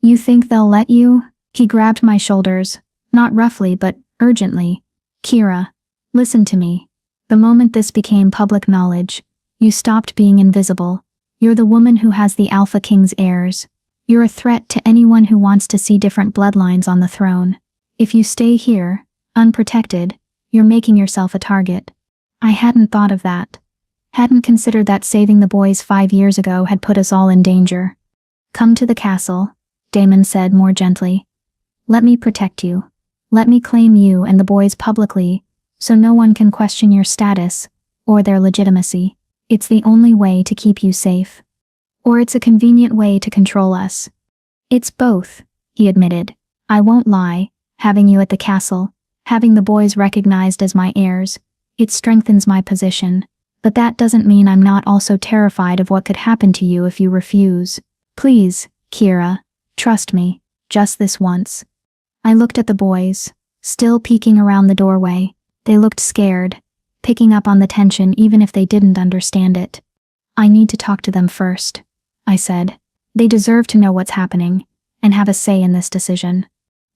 "You think they'll let you?" He grabbed my shoulders, not roughly but urgently. "Kira, listen to me. The moment this became public knowledge, you stopped being invisible. You're the woman who has the Alpha King's heirs. You're a threat to anyone who wants to see different bloodlines on the throne. If you stay here, unprotected, you're making yourself a target." I hadn't thought of that. Hadn't considered that saving the boys 5 years ago had put us all in danger. "Come to the castle," Damon said more gently. "Let me protect you. Let me claim you and the boys publicly, so no one can question your status or their legitimacy. It's the only way to keep you safe. Or it's a convenient way to control us." "It's both," he admitted. "I won't lie, having you at the castle, having the boys recognized as my heirs, it strengthens my position. But that doesn't mean I'm not also terrified of what could happen to you if you refuse. Please, Kira, trust me, just this once." I looked at the boys, still peeking around the doorway. They looked scared, picking up on the tension even if they didn't understand it. "I need to talk to them first," I said. "They deserve to know what's happening, and have a say in this decision."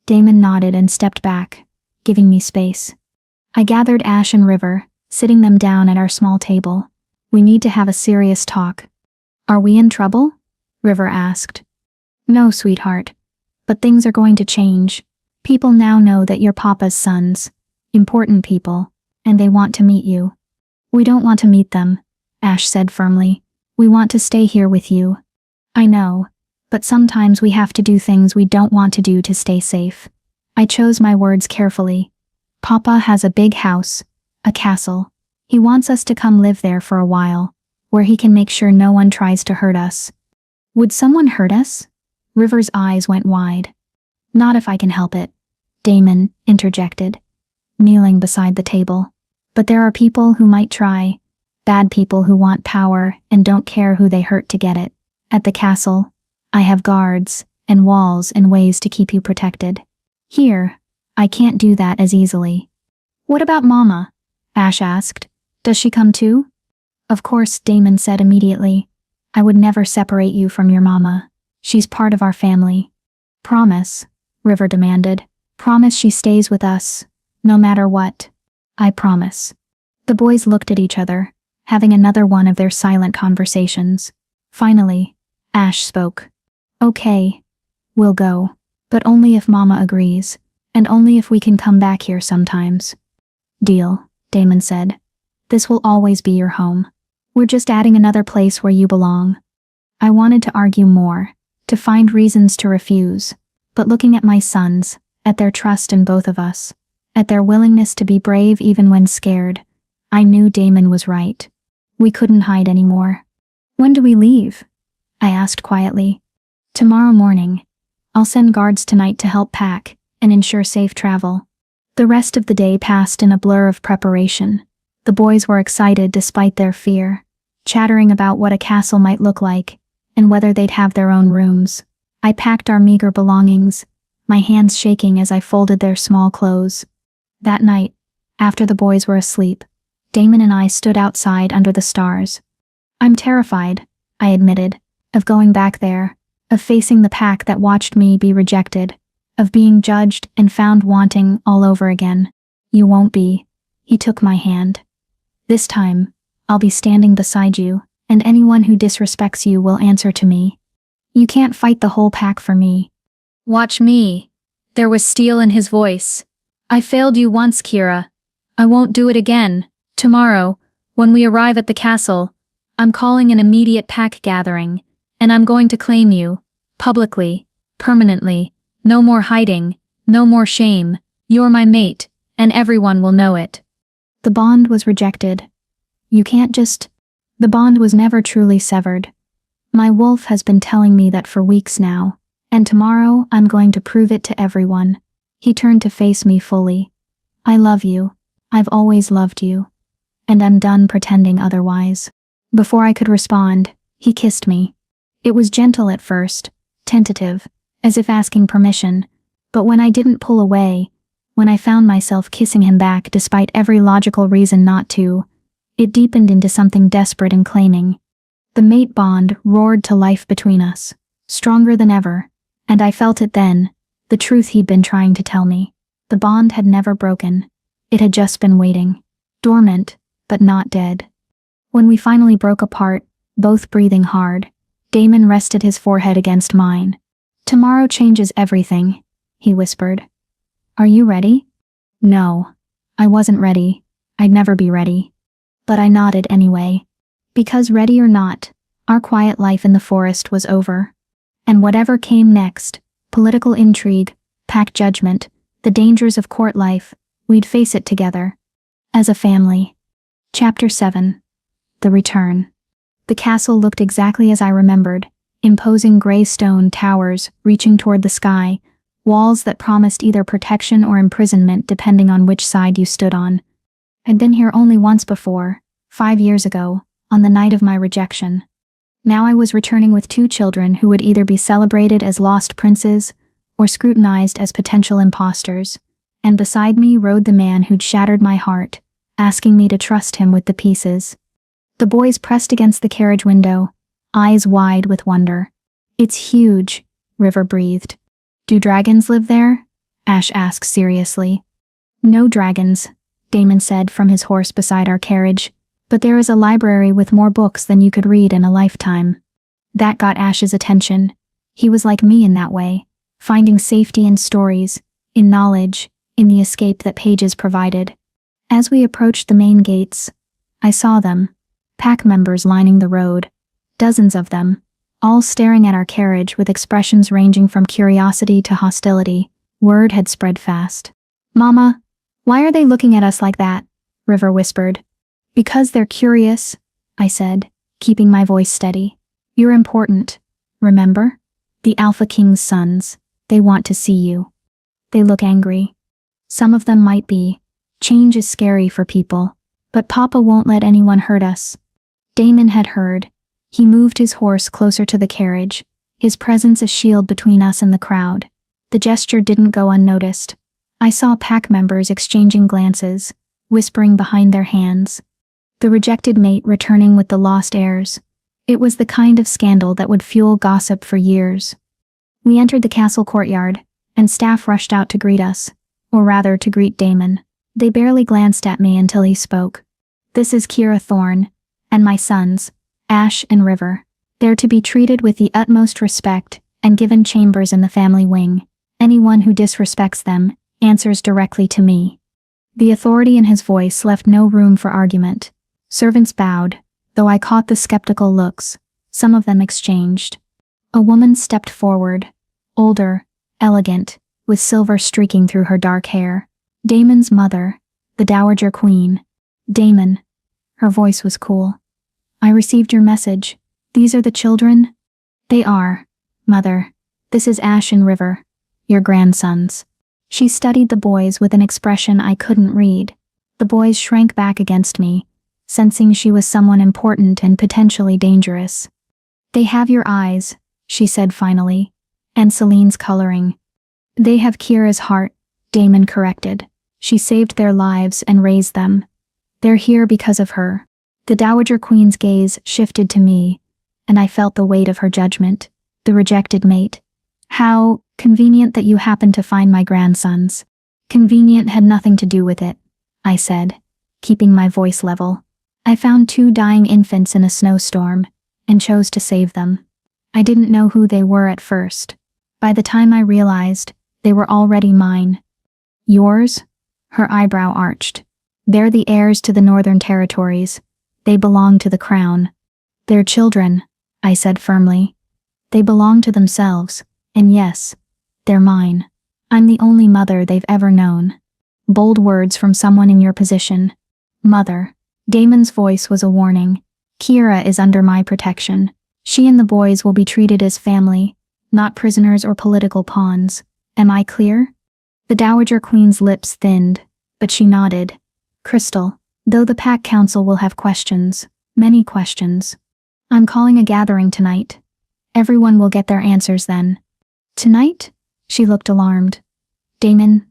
Damon nodded and stepped back, giving me space. I gathered Ash and River, sitting them down at our small table. "We need to have a serious talk." "Are we in trouble?" River asked. "No, sweetheart. But things are going to change. People now know that you're Papa's sons. Important people. And they want to meet you." "We don't want to meet them," Ash said firmly. "We want to stay here with you." "I know. But sometimes we have to do things we don't want to do to stay safe. I chose my words carefully. Papa has a big house, a castle. He wants us to come live there for a while, where he can make sure no one tries to hurt us. Would someone hurt us? River's eyes went wide. Not if I can help it, Damon interjected, kneeling beside the table. But there are people who might try, bad people who want power and don't care who they hurt to get it. At the castle, I have guards and walls and ways to keep you protected. Here, I can't do that as easily. What about Mama? Ash asked. Does she come too? Of course, Damon said immediately. I would never separate you from your mama. She's part of our family. Promise, River demanded. Promise she stays with us, no matter what. I promise. The boys looked at each other, having another one of their silent conversations. Finally, Ash spoke. Okay, we'll go, but only if Mama agrees, and only if we can come back here sometimes. Deal, Damon said. This will always be your home. We're just adding another place where you belong. I wanted to argue more, to find reasons to refuse, but looking at my sons, at their trust in both of us, at their willingness to be brave even when scared, I knew Damon was right. We couldn't hide anymore. When do we leave? I asked quietly. Tomorrow morning. I'll send guards tonight to help pack and ensure safe travel. The rest of the day passed in a blur of preparation. The boys were excited despite their fear, chattering about what a castle might look like and whether they'd have their own rooms. I packed our meager belongings, my hands shaking as I folded their small clothes. That night, after the boys were asleep, Damon and I stood outside under the stars. I'm terrified, I admitted, of going back there, of facing the pack that watched me be rejected, of being judged and found wanting all over again. You won't be. He took my hand. This time, I'll be standing beside you, and anyone who disrespects you will answer to me. You can't fight the whole pack for me. Watch me. There was steel in his voice. I failed you once, Kira. I won't do it again. Tomorrow, when we arrive at the castle, I'm calling an immediate pack gathering, and I'm going to claim you, publicly, permanently. No more hiding, no more shame. You're my mate, and everyone will know it. The bond was rejected. You can't just... The bond was never truly severed. My wolf has been telling me that for weeks now, and tomorrow I'm going to prove it to everyone. He turned to face me fully. I love you. I've always loved you. And I'm done pretending otherwise. Before I could respond, he kissed me. It was gentle at first, tentative, as if asking permission, but when I didn't pull away, when I found myself kissing him back despite every logical reason not to, it deepened into something desperate and claiming. The mate bond roared to life between us, stronger than ever, and I felt it then, the truth he'd been trying to tell me. The bond had never broken. It had just been waiting, dormant, but not dead. When we finally broke apart, both breathing hard, Damon rested his forehead against mine. Tomorrow changes everything, he whispered. Are you ready? No, I wasn't ready. I'd never be ready. But I nodded anyway. Because ready or not, our quiet life in the forest was over. And whatever came next, political intrigue, pack judgment, the dangers of court life, we'd face it together. As a family. Chapter 7. The Return. The castle looked exactly as I remembered, imposing gray stone towers reaching toward the sky, walls that promised either protection or imprisonment depending on which side you stood on. I'd been here only once before, 5 years ago, on the night of my rejection. Now I was returning with 2 children who would either be celebrated as lost princes or scrutinized as potential imposters, and beside me rode the man who'd shattered my heart, asking me to trust him with the pieces. The boys pressed against the carriage window, eyes wide with wonder. It's huge, River breathed. Do dragons live there? Ash asked seriously. No dragons, Damon said from his horse beside our carriage, but there is a library with more books than you could read in a lifetime. That got Ash's attention. He was like me in that way, finding safety in stories, in knowledge, in the escape that pages provided. As we approached the main gates, I saw them, pack members lining the road, dozens of them, all staring at our carriage with expressions ranging from curiosity to hostility. Word had spread fast. "Mama, why are they looking at us like that?" River whispered. "Because they're curious," I said, keeping my voice steady. "You're important, remember? The Alpha King's sons, they want to see you." They look angry. Some of them might be. Change is scary for people, but Papa won't let anyone hurt us. Damon had heard. He moved his horse closer to the carriage, his presence a shield between us and the crowd. The gesture didn't go unnoticed. I saw pack members exchanging glances, whispering behind their hands. The rejected mate returning with the lost heirs. It was the kind of scandal that would fuel gossip for years. We entered the castle courtyard, and staff rushed out to greet us, or rather to greet Damon. They barely glanced at me until he spoke. "This is Kira Thorne, and my sons, Ash and River. They're to be treated with the utmost respect and given chambers in the family wing. Anyone who disrespects them answers directly to me." The authority in his voice left no room for argument. Servants bowed, though I caught the skeptical looks. Some of them exchanged. A woman stepped forward, older, elegant, with silver streaking through her dark hair. Damon's mother, the Dowager Queen. "Damon." Her voice was cool. "I received your message. These are the children?" "They are, Mother. This is Ash and River, your grandsons." She studied the boys with an expression I couldn't read. The boys shrank back against me, sensing she was someone important and potentially dangerous. "They have your eyes," she said finally, "and Celine's coloring." "They have Kira's heart," Damon corrected. "She saved their lives and raised them. They're here because of her." The Dowager Queen's gaze shifted to me, and I felt the weight of her judgment. The rejected mate. "How convenient that you happened to find my grandsons." "Convenient had nothing to do with it," I said, keeping my voice level. "I found 2 dying infants in a snowstorm, and chose to save them. I didn't know who they were at first. By the time I realized, they were already mine." "Yours?" Her eyebrow arched. "They're the heirs to the Northern Territories. They belong to the crown." "They're children," I said firmly. "They belong to themselves, and yes, they're mine. I'm the only mother they've ever known." Bold words from someone in your position. "Mother." Damon's voice was a warning. "Kira is under my protection. She and the boys will be treated as family, not prisoners or political pawns. Am I clear?" The Dowager Queen's lips thinned, but she nodded. "Crystal, though the Pack Council will have questions, many questions. I'm calling a gathering tonight. Everyone will get their answers then." "Tonight?" She looked alarmed. "Damon,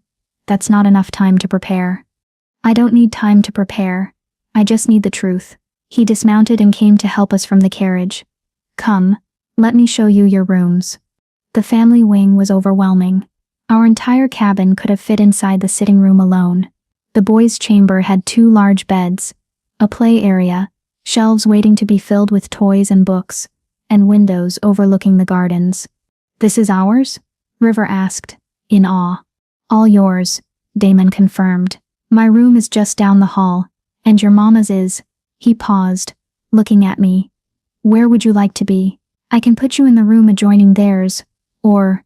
that's not enough time to prepare." "I don't need time to prepare. I just need the truth." He dismounted and came to help us from the carriage. "Come, let me show you your rooms." The family wing was overwhelming. Our entire cabin could have fit inside the sitting room alone. The boys' chamber had 2 large beds, a play area, shelves waiting to be filled with toys and books, and windows overlooking the gardens. "This is ours?" River asked, in awe. "All yours," Damon confirmed. "My room is just down the hall, and your mama's is." He paused, looking at me. "Where would you like to be? I can put you in the room adjoining theirs, or—"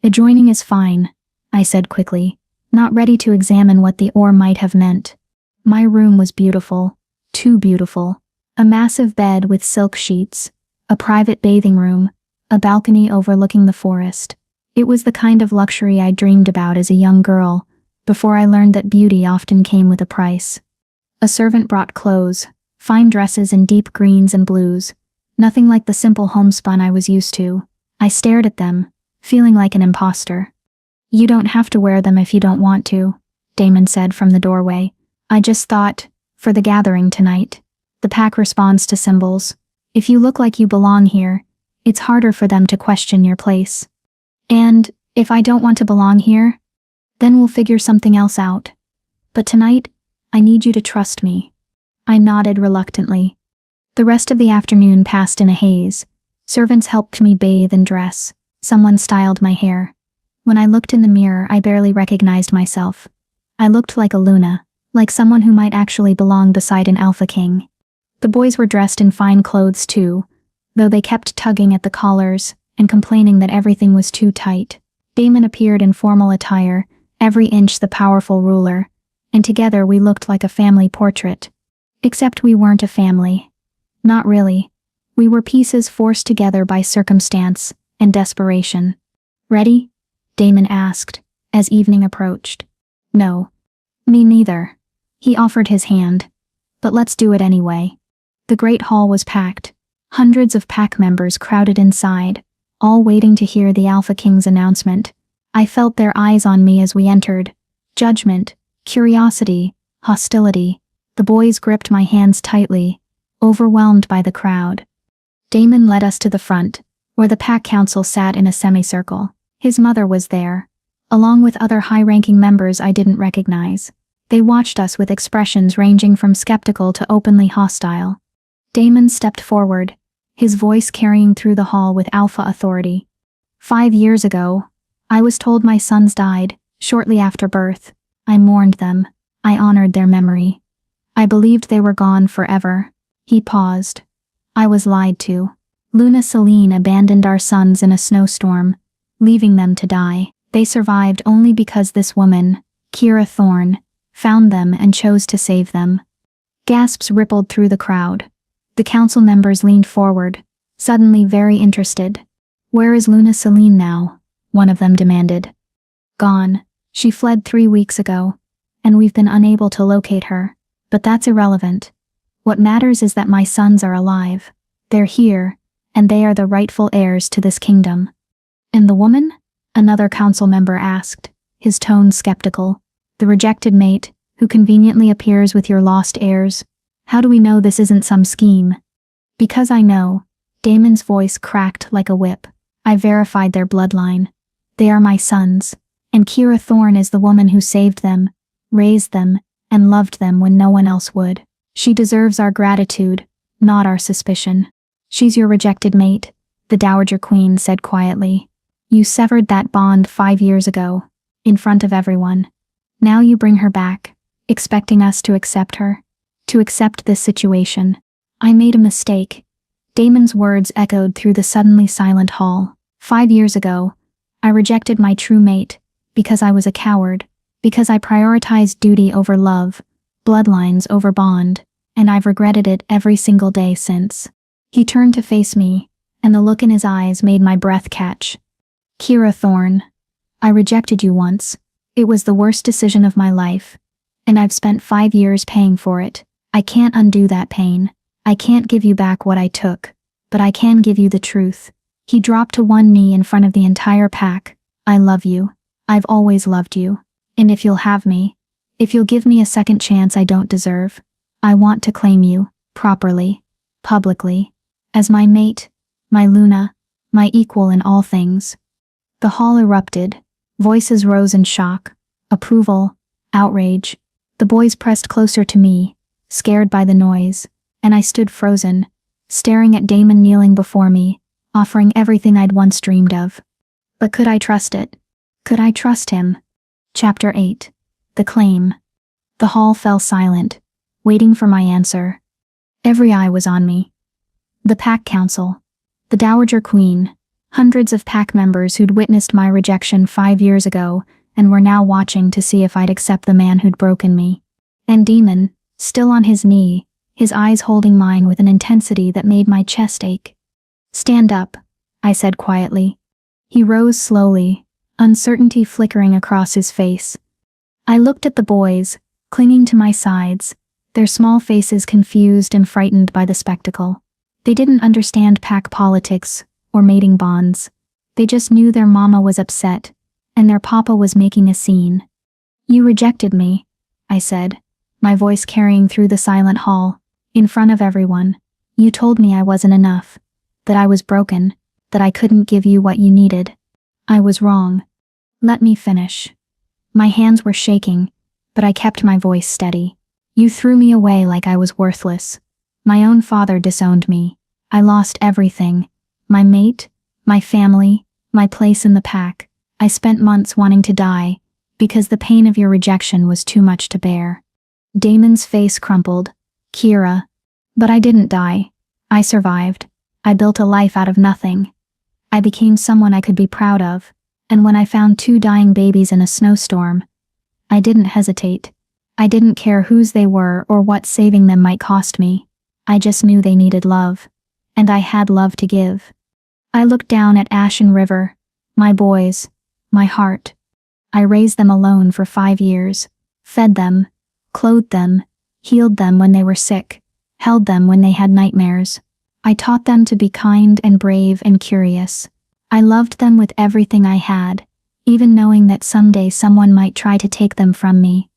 "Adjoining is fine," I said quickly, not ready to examine what the "or" might have meant. My room was beautiful, too beautiful. A massive bed with silk sheets, a private bathing room, a balcony overlooking the forest. It was the kind of luxury I dreamed about as a young girl, before I learned that beauty often came with a price. A servant brought clothes, fine dresses in deep greens and blues, nothing like the simple homespun I was used to. I stared at them, feeling like an imposter. "You don't have to wear them if you don't want to," Damon said from the doorway. "I just thought, for the gathering tonight. The pack responds to symbols. If you look like you belong here, it's harder for them to question your place. And, if I don't want to belong here, then we'll figure something else out. But tonight, I need you to trust me." I nodded reluctantly. The rest of the afternoon passed in a haze. Servants helped me bathe and dress. Someone styled my hair. When I looked in the mirror, I barely recognized myself. I looked like a Luna, like someone who might actually belong beside an Alpha King. The boys were dressed in fine clothes too, though they kept tugging at the collars and complaining that everything was too tight. Damon appeared in formal attire, every inch the powerful ruler, and together we looked like a family portrait. Except we weren't a family. Not really. We were pieces forced together by circumstance and desperation. "Ready?" Damon asked, as evening approached. "No. Me neither." He offered his hand. "But let's do it anyway." The great hall was packed. Hundreds of pack members crowded inside, all waiting to hear the Alpha King's announcement. I felt their eyes on me as we entered. Judgment, curiosity, hostility. The boys gripped my hands tightly, overwhelmed by the crowd. Damon led us to the front, where the pack council sat in a semicircle. His mother was there, along with other high-ranking members I didn't recognize. They watched us with expressions ranging from skeptical to openly hostile. Damon stepped forward, his voice carrying through the hall with alpha authority. 5 years ago, I was told my sons died, shortly after birth. I mourned them. I honored their memory. I believed they were gone forever. He paused. I was lied to. Luna Celine abandoned our sons in a snowstorm, leaving them to die. They survived only because this woman, Kira Thorne, found them and chose to save them. Gasps rippled through the crowd. The council members leaned forward, suddenly very interested. "Where is Luna Celine now?" one of them demanded. "Gone. She fled 3 weeks ago, and we've been unable to locate her. But that's irrelevant. What matters is that my sons are alive. They're here, and they are the rightful heirs to this kingdom." "And the woman?" another council member asked, his tone skeptical. "The rejected mate, who conveniently appears with your lost heirs. How do we know this isn't some scheme?" "Because I know." Damon's voice cracked like a whip. "I verified their bloodline. They are my sons, and Kira Thorne is the woman who saved them, raised them, and loved them when no one else would. She deserves our gratitude, not our suspicion." "She's your rejected mate," the Dowager Queen said quietly. "You severed that bond 5 years ago, in front of everyone. Now you bring her back, expecting us to accept her, to accept this situation. I made a mistake." Damon's words echoed through the suddenly silent hall. 5 years ago, I rejected my true mate, because I was a coward, because I prioritized duty over love, bloodlines over bond, and I've regretted it every single day since." He turned to face me, and the look in his eyes made my breath catch. "Kira Thorne, I rejected you once. It was the worst decision of my life, and I've spent 5 years paying for it. I can't undo that pain. I can't give you back what I took, but I can give you the truth." He dropped to one knee in front of the entire pack. "I love you. I've always loved you. And if you'll have me, if you'll give me a second chance I don't deserve, I want to claim you, properly, publicly, as my mate, my Luna, my equal in all things." The hall erupted. Voices rose in shock, approval, outrage. The boys pressed closer to me, scared by the noise, and I stood frozen, staring at Damon kneeling before me, offering everything I'd once dreamed of. But could I trust it? Could I trust him? Chapter 8. The Claim. The hall fell silent, waiting for my answer. Every eye was on me. The Pack Council, the Dowager Queen, hundreds of pack members who'd witnessed my rejection 5 years ago and were now watching to see if I'd accept the man who'd broken me. And Damon, still on his knee, his eyes holding mine with an intensity that made my chest ache. "Stand up," I said quietly. He rose slowly, uncertainty flickering across his face. I looked at the boys, clinging to my sides, their small faces confused and frightened by the spectacle. They didn't understand pack politics or mating bonds. They just knew their mama was upset, and their papa was making a scene. "You rejected me," I said, my voice carrying through the silent hall, in front of everyone. "You told me I wasn't enough, that I was broken, that I couldn't give you what you needed. I was wrong. Let me finish." My hands were shaking, but I kept my voice steady. "You threw me away like I was worthless. My own father disowned me. I lost everything. My mate, my family, my place in the pack. I spent months wanting to die, because the pain of your rejection was too much to bear." Damon's face crumpled. "Kira. But I didn't die. I survived. I built a life out of nothing. I became someone I could be proud of, and when I found 2 dying babies in a snowstorm, I didn't hesitate. I didn't care whose they were or what saving them might cost me. I just knew they needed love, and I had love to give. I looked down at Ashen River, my boys, my heart. I raised them alone for 5 years, fed them, clothed them, healed them when they were sick, held them when they had nightmares. I taught them to be kind and brave and curious. I loved them with everything I had, even knowing that someday someone might try to take them from me.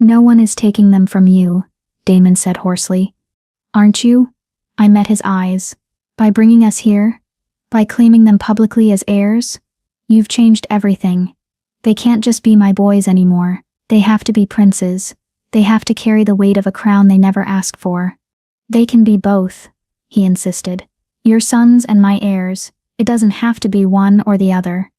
No one is taking them from you, Damon said hoarsely. Aren't you? I met his eyes. By bringing us here? By claiming them publicly as heirs? You've changed everything. They can't just be my boys anymore. They have to be princes. They have to carry the weight of a crown they never asked for. They can be both, he insisted. Your sons and my heirs. It doesn't have to be one or the other.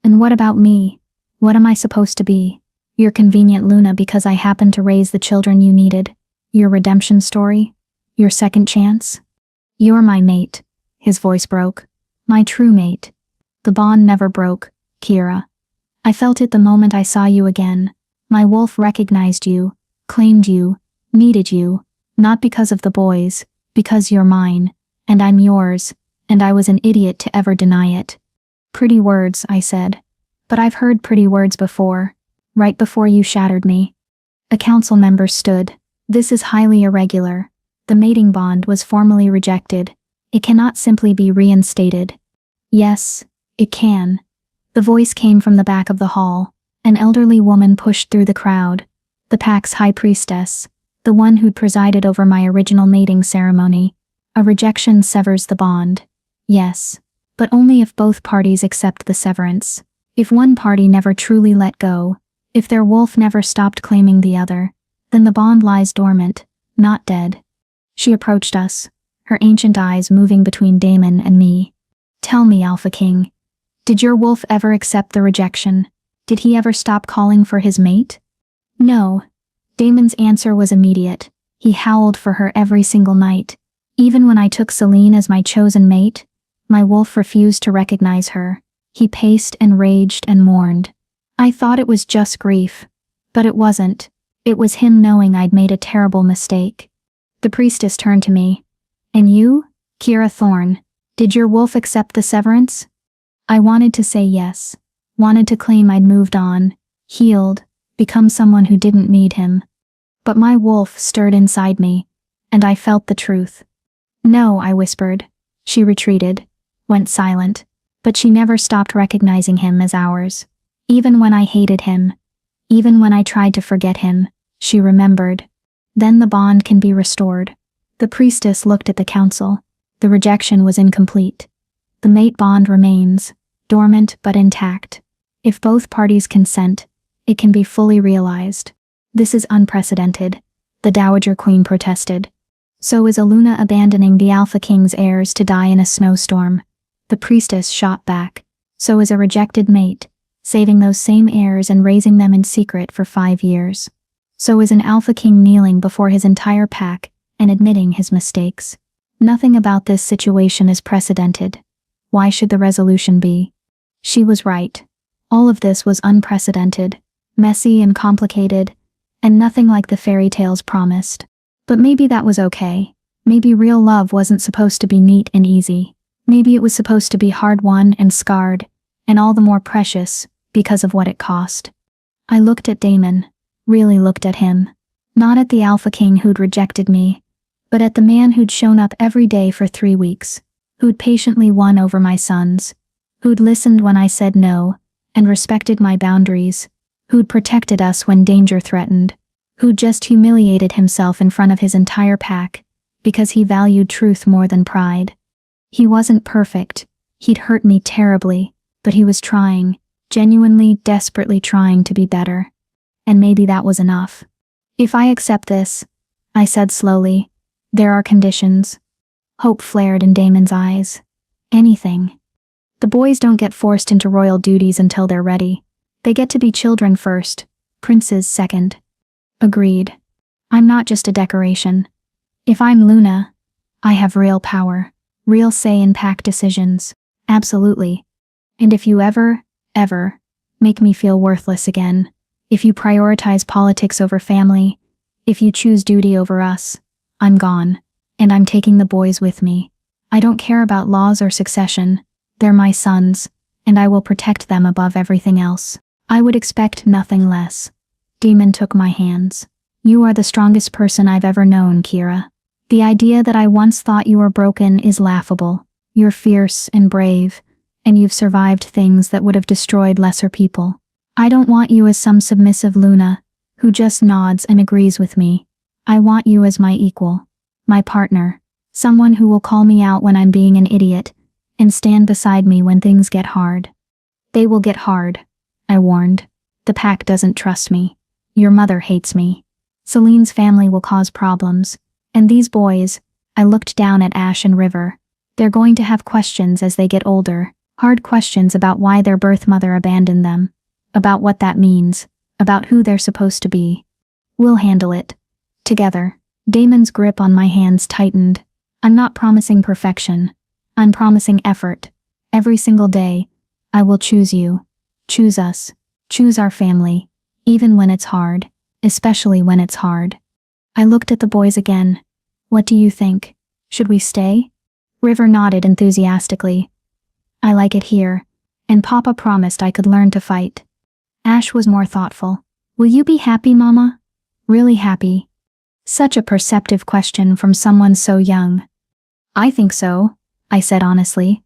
And what about me? What am I supposed to be? Your convenient Luna because I happened to raise the children you needed? Your redemption story? Your second chance? You're my mate. His voice broke. My true mate. The bond never broke, Kira. I felt it the moment I saw you again. My wolf recognized you, claimed you, needed you, not because of the boys, because you're mine, and I'm yours, and I was an idiot to ever deny it. Pretty words, I said. But I've heard pretty words before, right before you shattered me. A council member stood. This is highly irregular. The mating bond was formally rejected. It cannot simply be reinstated. Yes, it can. The voice came from the back of the hall. An elderly woman pushed through the crowd. The pack's high priestess, the one who'd presided over my original mating ceremony. A rejection severs the bond. Yes, but only if both parties accept the severance. If one party never truly let go, if their wolf never stopped claiming the other, then the bond lies dormant, not dead. She approached us, her ancient eyes moving between Damon and me. Tell me, Alpha King, did your wolf ever accept the rejection? Did he ever stop calling for his mate? No. Damon's answer was immediate. He howled for her every single night. Even when I took Celine as my chosen mate, my wolf refused to recognize her. He paced and raged and mourned. I thought it was just grief, but it wasn't. It was him knowing I'd made a terrible mistake. The priestess turned to me. And you, Kira Thorne, did your wolf accept the severance? I wanted to say yes, wanted to claim I'd moved on, healed, become someone who didn't need him. But my wolf stirred inside me, and I felt the truth. No, I whispered. She retreated, went silent, but she never stopped recognizing him as ours. Even when I hated him, even when I tried to forget him, she remembered. Then the bond can be restored. The priestess looked at the council. The rejection was incomplete. The mate bond remains, dormant but intact. If both parties consent, it can be fully realized. This is unprecedented, the Dowager Queen protested. So is Aluna abandoning the Alpha King's heirs to die in a snowstorm. The priestess shot back. So is a rejected mate, saving those same heirs and raising them in secret for 5 years. So is an Alpha King kneeling before his entire pack and admitting his mistakes. Nothing about this situation is precedented. Why should the resolution be? She was right. All of this was unprecedented, messy and complicated, and nothing like the fairy tales promised. But maybe that was okay. Maybe real love wasn't supposed to be neat and easy. Maybe it was supposed to be hard-won and scarred, and all the more precious because of what it cost. I looked at Damon, really looked at him. Not at the Alpha King who'd rejected me, but at the man who'd shown up every day for 3 weeks, who'd patiently won over my sons, who'd listened when I said no, and respected my boundaries, who'd protected us when danger threatened, who'd just humiliated himself in front of his entire pack, because he valued truth more than pride. He wasn't perfect, he'd hurt me terribly, but he was trying, genuinely, desperately trying to be better. And maybe that was enough. If I accept this, I said slowly, there are conditions. Hope flared in Damon's eyes. Anything. The boys don't get forced into royal duties until they're ready. They get to be children first, princes second. Agreed. I'm not just a decoration. If I'm Luna, I have real power, Real say in pack decisions. Absolutely. And if you ever make me feel worthless again, if you prioritize politics over family, if you choose duty over us, I'm gone. And I'm taking the boys with me. I don't care about laws or succession. They're my sons, and I will protect them above everything else. I would expect nothing less. Damon took my hands. You are the strongest person I've ever known, Kira. The idea that I once thought you were broken is laughable. You're fierce and brave, and you've survived things that would have destroyed lesser people. I don't want you as some submissive Luna, who just nods and agrees with me. I want you as my equal, my partner, someone who will call me out when I'm being an idiot, and stand beside me when things get hard. They will get hard, I warned. The pack doesn't trust me. Your mother hates me. Celine's family will cause problems. And these boys, I looked down at Ash and River. They're going to have questions as they get older. Hard questions about why their birth mother abandoned them. About what that means. About who they're supposed to be. We'll handle it. Together. Damon's grip on my hands tightened. I'm not promising perfection. I'm promising effort. Every single day, I will choose you. Choose us. Choose our family. Even when it's hard. Especially when it's hard. I looked at the boys again. What do you think? Should we stay? River nodded enthusiastically. I like it here. And Papa promised I could learn to fight. Ash was more thoughtful. Will you be happy, Mama? Really happy? Such a perceptive question from someone so young. I think so, I said honestly.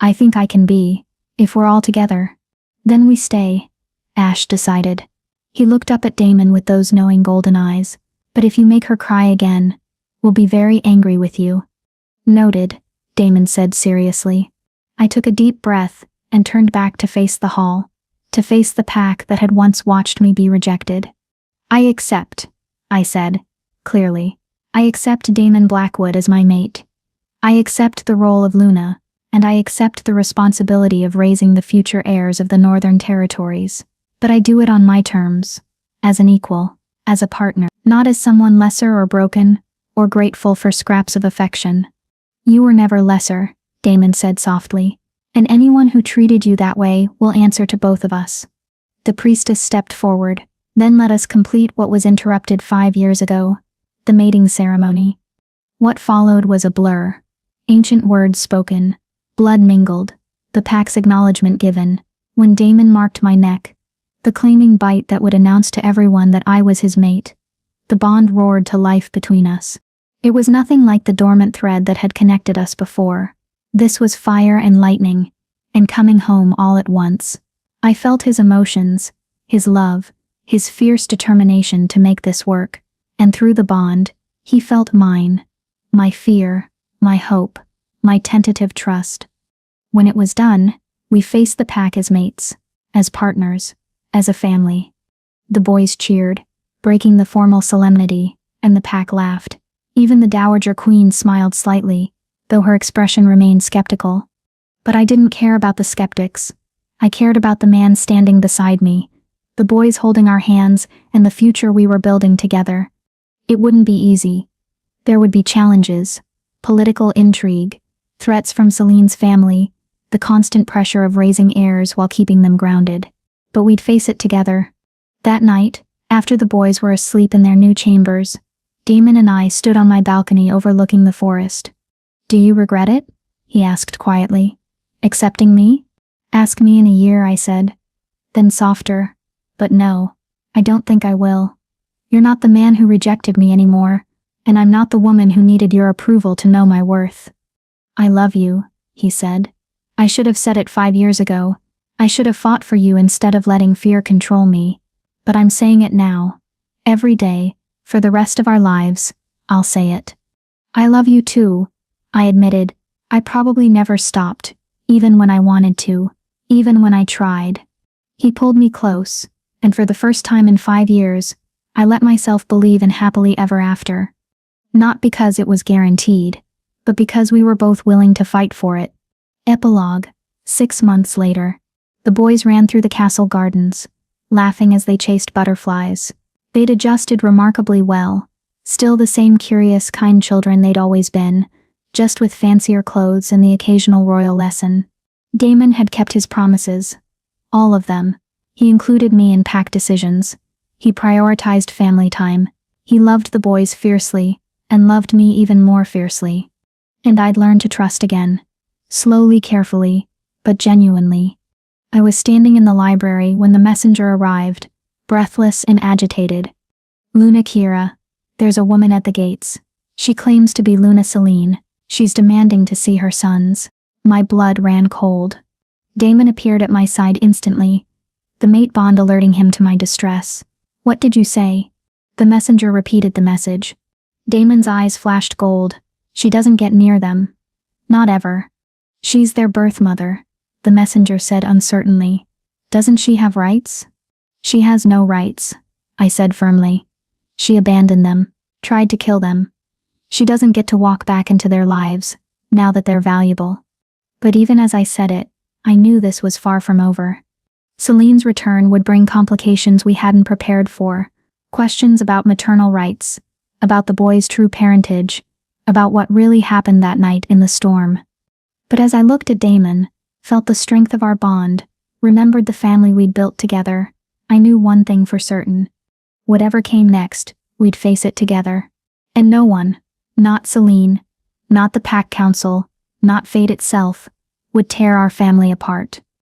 I think I can be, if we're all together. Then we stay, Ash decided. He looked up at Damon with those knowing golden eyes. But if you make her cry again, we'll be very angry with you. Noted, Damon said seriously. I took a deep breath and turned back to face the hall, to face the pack that had once watched me be rejected. I accept, I said, clearly. I accept Damon Blackwood as my mate. I accept the role of Luna, and I accept the responsibility of raising the future heirs of the Northern Territories. But I do it on my terms, as an equal, as a partner, not as someone lesser or broken, or grateful for scraps of affection. You were never lesser, Damon said softly, and anyone who treated you that way will answer to both of us. The priestess stepped forward, then let us complete what was interrupted 5 years ago, the mating ceremony. What followed was a blur. Ancient words spoken, blood mingled, the pack's acknowledgement given, when Damon marked my neck, the claiming bite that would announce to everyone that I was his mate. The bond roared to life between us. It was nothing like the dormant thread that had connected us before. This was fire and lightning, and coming home all at once. I felt his emotions, his love, his fierce determination to make this work, and through the bond, he felt mine, my fear, my hope, my tentative trust. When it was done, we faced the pack as mates, as partners, as a family. The boys cheered, breaking the formal solemnity, and the pack laughed. Even the Dowager Queen smiled slightly, though her expression remained skeptical. But I didn't care about the skeptics. I cared about the man standing beside me, the boys holding our hands, and the future we were building together. It wouldn't be easy. There would be challenges, political intrigue, threats from Celine's family, the constant pressure of raising heirs while keeping them grounded. But we'd face it together. That night, after the boys were asleep in their new chambers, Damon and I stood on my balcony overlooking the forest. Do you regret it? He asked quietly. Accepting me? Ask me in a year, I said. Then softer. But no, I don't think I will. You're not the man who rejected me anymore, and I'm not the woman who needed your approval to know my worth. I love you, he said. I should have said it 5 years ago. I should have fought for you instead of letting fear control me. But I'm saying it now. Every day, for the rest of our lives, I'll say it. I love you too, I admitted. I probably never stopped, even when I wanted to, even when I tried. He pulled me close, and for the first time in 5 years, I let myself believe in happily ever after. Not because it was guaranteed, but because we were both willing to fight for it. Epilogue. 6 months later. The boys ran through the castle gardens, laughing as they chased butterflies. They'd adjusted remarkably well, still the same curious, kind children they'd always been, just with fancier clothes and the occasional royal lesson. Damon had kept his promises. All of them. He included me in pack decisions. He prioritized family time. He loved the boys fiercely, and loved me even more fiercely. And I'd learned to trust again. Slowly, carefully, but genuinely. I was standing in the library when the messenger arrived, breathless and agitated. Luna Kira. There's a woman at the gates. She claims to be Luna Celine. She's demanding to see her sons. My blood ran cold. Damon appeared at my side instantly, the mate bond alerting him to my distress. What did you say? The messenger repeated the message. Damon's eyes flashed gold. She doesn't get near them. Not ever. She's their birth mother, the messenger said uncertainly. Doesn't she have rights? She has no rights, I said firmly. She abandoned them, tried to kill them. She doesn't get to walk back into their lives, now that they're valuable. But even as I said it, I knew this was far from over. Celine's return would bring complications we hadn't prepared for, questions about maternal rights, about the boy's true parentage, about what really happened that night in the storm. But as I looked at Damon, felt the strength of our bond, remembered the family we'd built together, I knew one thing for certain. Whatever came next, we'd face it together. And no one, not Celine, not the Pack Council, not fate itself, would tear our family apart.